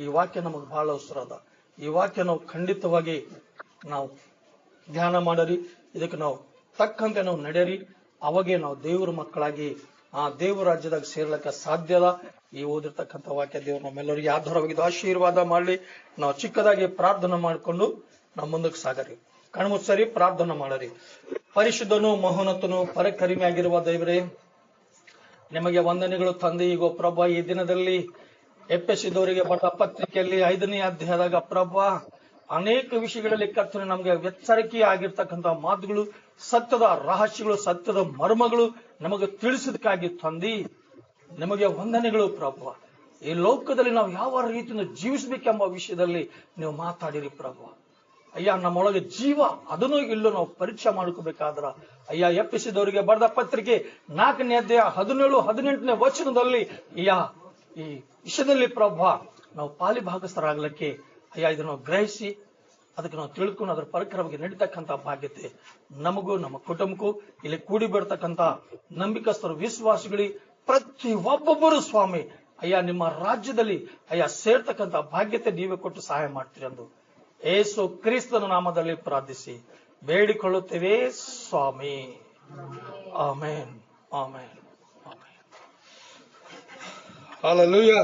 ಈ ವಾಕ್ಯ ನಮಗೆ ಬಹಳ ಅವಸರ ಅದ. ಈ ವಾಕ್ಯ ನಾವು ಖಂಡಿತವಾಗಿ ನಾವು ಧ್ಯಾನ ಮಾಡರಿ, ಇದಕ್ಕೆ ನಾವು ತಕ್ಕಂತೆ ನಾವು ನಡೆಯರಿ. ಅವಾಗೇ ನಾವು ದೇವರ ಮಕ್ಕಳಾಗಿ ಆ ದೇವರ ರಾಜ್ಯದಾಗ ಸೇರ್ಲಿಕ್ಕೆ ಸಾಧ್ಯ ಅದ. ಈ ಓದಿರ್ತಕ್ಕಂಥ ವಾಕ್ಯ ದೇವರು ನಮ್ಮೆಲ್ಲರಿಗೆ ಆಧಾರವಾಗಿದ್ದು ಆಶೀರ್ವಾದ ಮಾಡಲಿ. ನಾವು ಚಿಕ್ಕದಾಗಿ ಪ್ರಾರ್ಥನೆ ಮಾಡಿಕೊಂಡು ನಾವು ಮುಂದಕ್ಕೆ ಸಾಗರಿ. ಕಣ್ಮುಚ್ಚರಿ, ಪ್ರಾರ್ಥನೆ ಮಾಡರಿ. ಪರಿಶುದ್ಧನು ಮಹೋನ್ನತನು ಪರಕರಿಮೆ ಆಗಿರುವ ದೇವರೇ, ನಿಮಗೆ ವಂದನೆಗಳು ತಂದೆ. ಈಗ ಪ್ರಭಾ ಈ ದಿನದಲ್ಲಿ ಎಫೆಸದವರಿಗೆ ಬರೆದ ಪತ್ರಿಕೆಯಲ್ಲಿ 5ನೇ ಅಧ್ಯಾಯದಾಗ ಪ್ರಭಾ ಅನೇಕ ವಿಷಯಗಳಲ್ಲಿ ಕರ್ತನೆ ನಮಗೆ ಎಚ್ಚರಿಕೆ ಆಗಿರ್ತಕ್ಕಂಥ ಮಾತುಗಳು, ಸತ್ಯದ ರಹಸ್ಯಗಳು, ಸತ್ಯದ ಮರ್ಮಗಳು ನಮಗೆ ತಿಳಿಸೋದಕ್ಕಾಗಿ ತಂದಿ ನಿಮಗೆ ವಂದನೆಗಳು ಪ್ರಭು. ಈ ಲೋಕದಲ್ಲಿ ನಾವು ಯಾವ ರೀತಿಯಿಂದ ಜೀವಿಸಬೇಕೆಂಬ ವಿಷಯದಲ್ಲಿ ನೀವು ಮಾತಾಡಿರಿ ಪ್ರಭು. ಅಯ್ಯ, ನಮ್ಮೊಳಗೆ ಜೀವ ಅದನ್ನು ಇಲ್ಲೂ ನಾವು ಪರೀಕ್ಷೆ ಮಾಡ್ಕೋಬೇಕಾದ್ರ ಅಯ್ಯ ಎಫೆಸದವರಿಗೆ ಬರೆದ ಪತ್ರಿಕೆ 4ನೇ ಅಧ್ಯಾಯ 17-18ನೇ ವಚನದಲ್ಲಿ ಅಯ್ಯ ಈ ವಿಷಯದಲ್ಲಿ ಪ್ರಭು ನಾವು ಪಾಲಿ ಭಾಗಸ್ಥರಾಗ್ಲಿಕ್ಕೆ ಅಯ್ಯ ಇದನ್ನು ಗ್ರಹಿಸಿ ಅದಕ್ಕೆ ನಾವು ತಿಳ್ಕೊಂಡು ಅದರ ಪ್ರಕಾರವಾಗಿ ನಡೀತಕ್ಕಂಥ ಬಾಧ್ಯತೆ ನಮಗೂ ನಮ್ಮ ಕುಟುಂಬಕ್ಕೂ ಇಲ್ಲಿ ಕೂಡಿ ಬರ್ತಕ್ಕಂಥ ನಂಬಿಕಸ್ಥರು ವಿಶ್ವಾಸಿಗಳಿಗೆ ಪ್ರತಿ ಒಬ್ಬೊಬ್ಬರು ಸ್ವಾಮಿ ಅಯ್ಯ ನಿಮ್ಮ ರಾಜ್ಯದಲ್ಲಿ ಅಯ್ಯ ಸೇರ್ತಕ್ಕಂಥ ಭಾಗ್ಯತೆ ನೀವೇ ಕೊಟ್ಟು ಸಹಾಯ ಮಾಡ್ತೀರಿ ಎಂದು ಯೇಸು ಕ್ರಿಸ್ತನ ನಾಮದಲ್ಲಿ ಪ್ರಾರ್ಥಿಸಿ ಬೇಡಿಕೊಳ್ಳುತ್ತೇವೆ ಸ್ವಾಮಿ. Amen, amen, amen. ಹಲ್ಲೆಲೂಯಾ.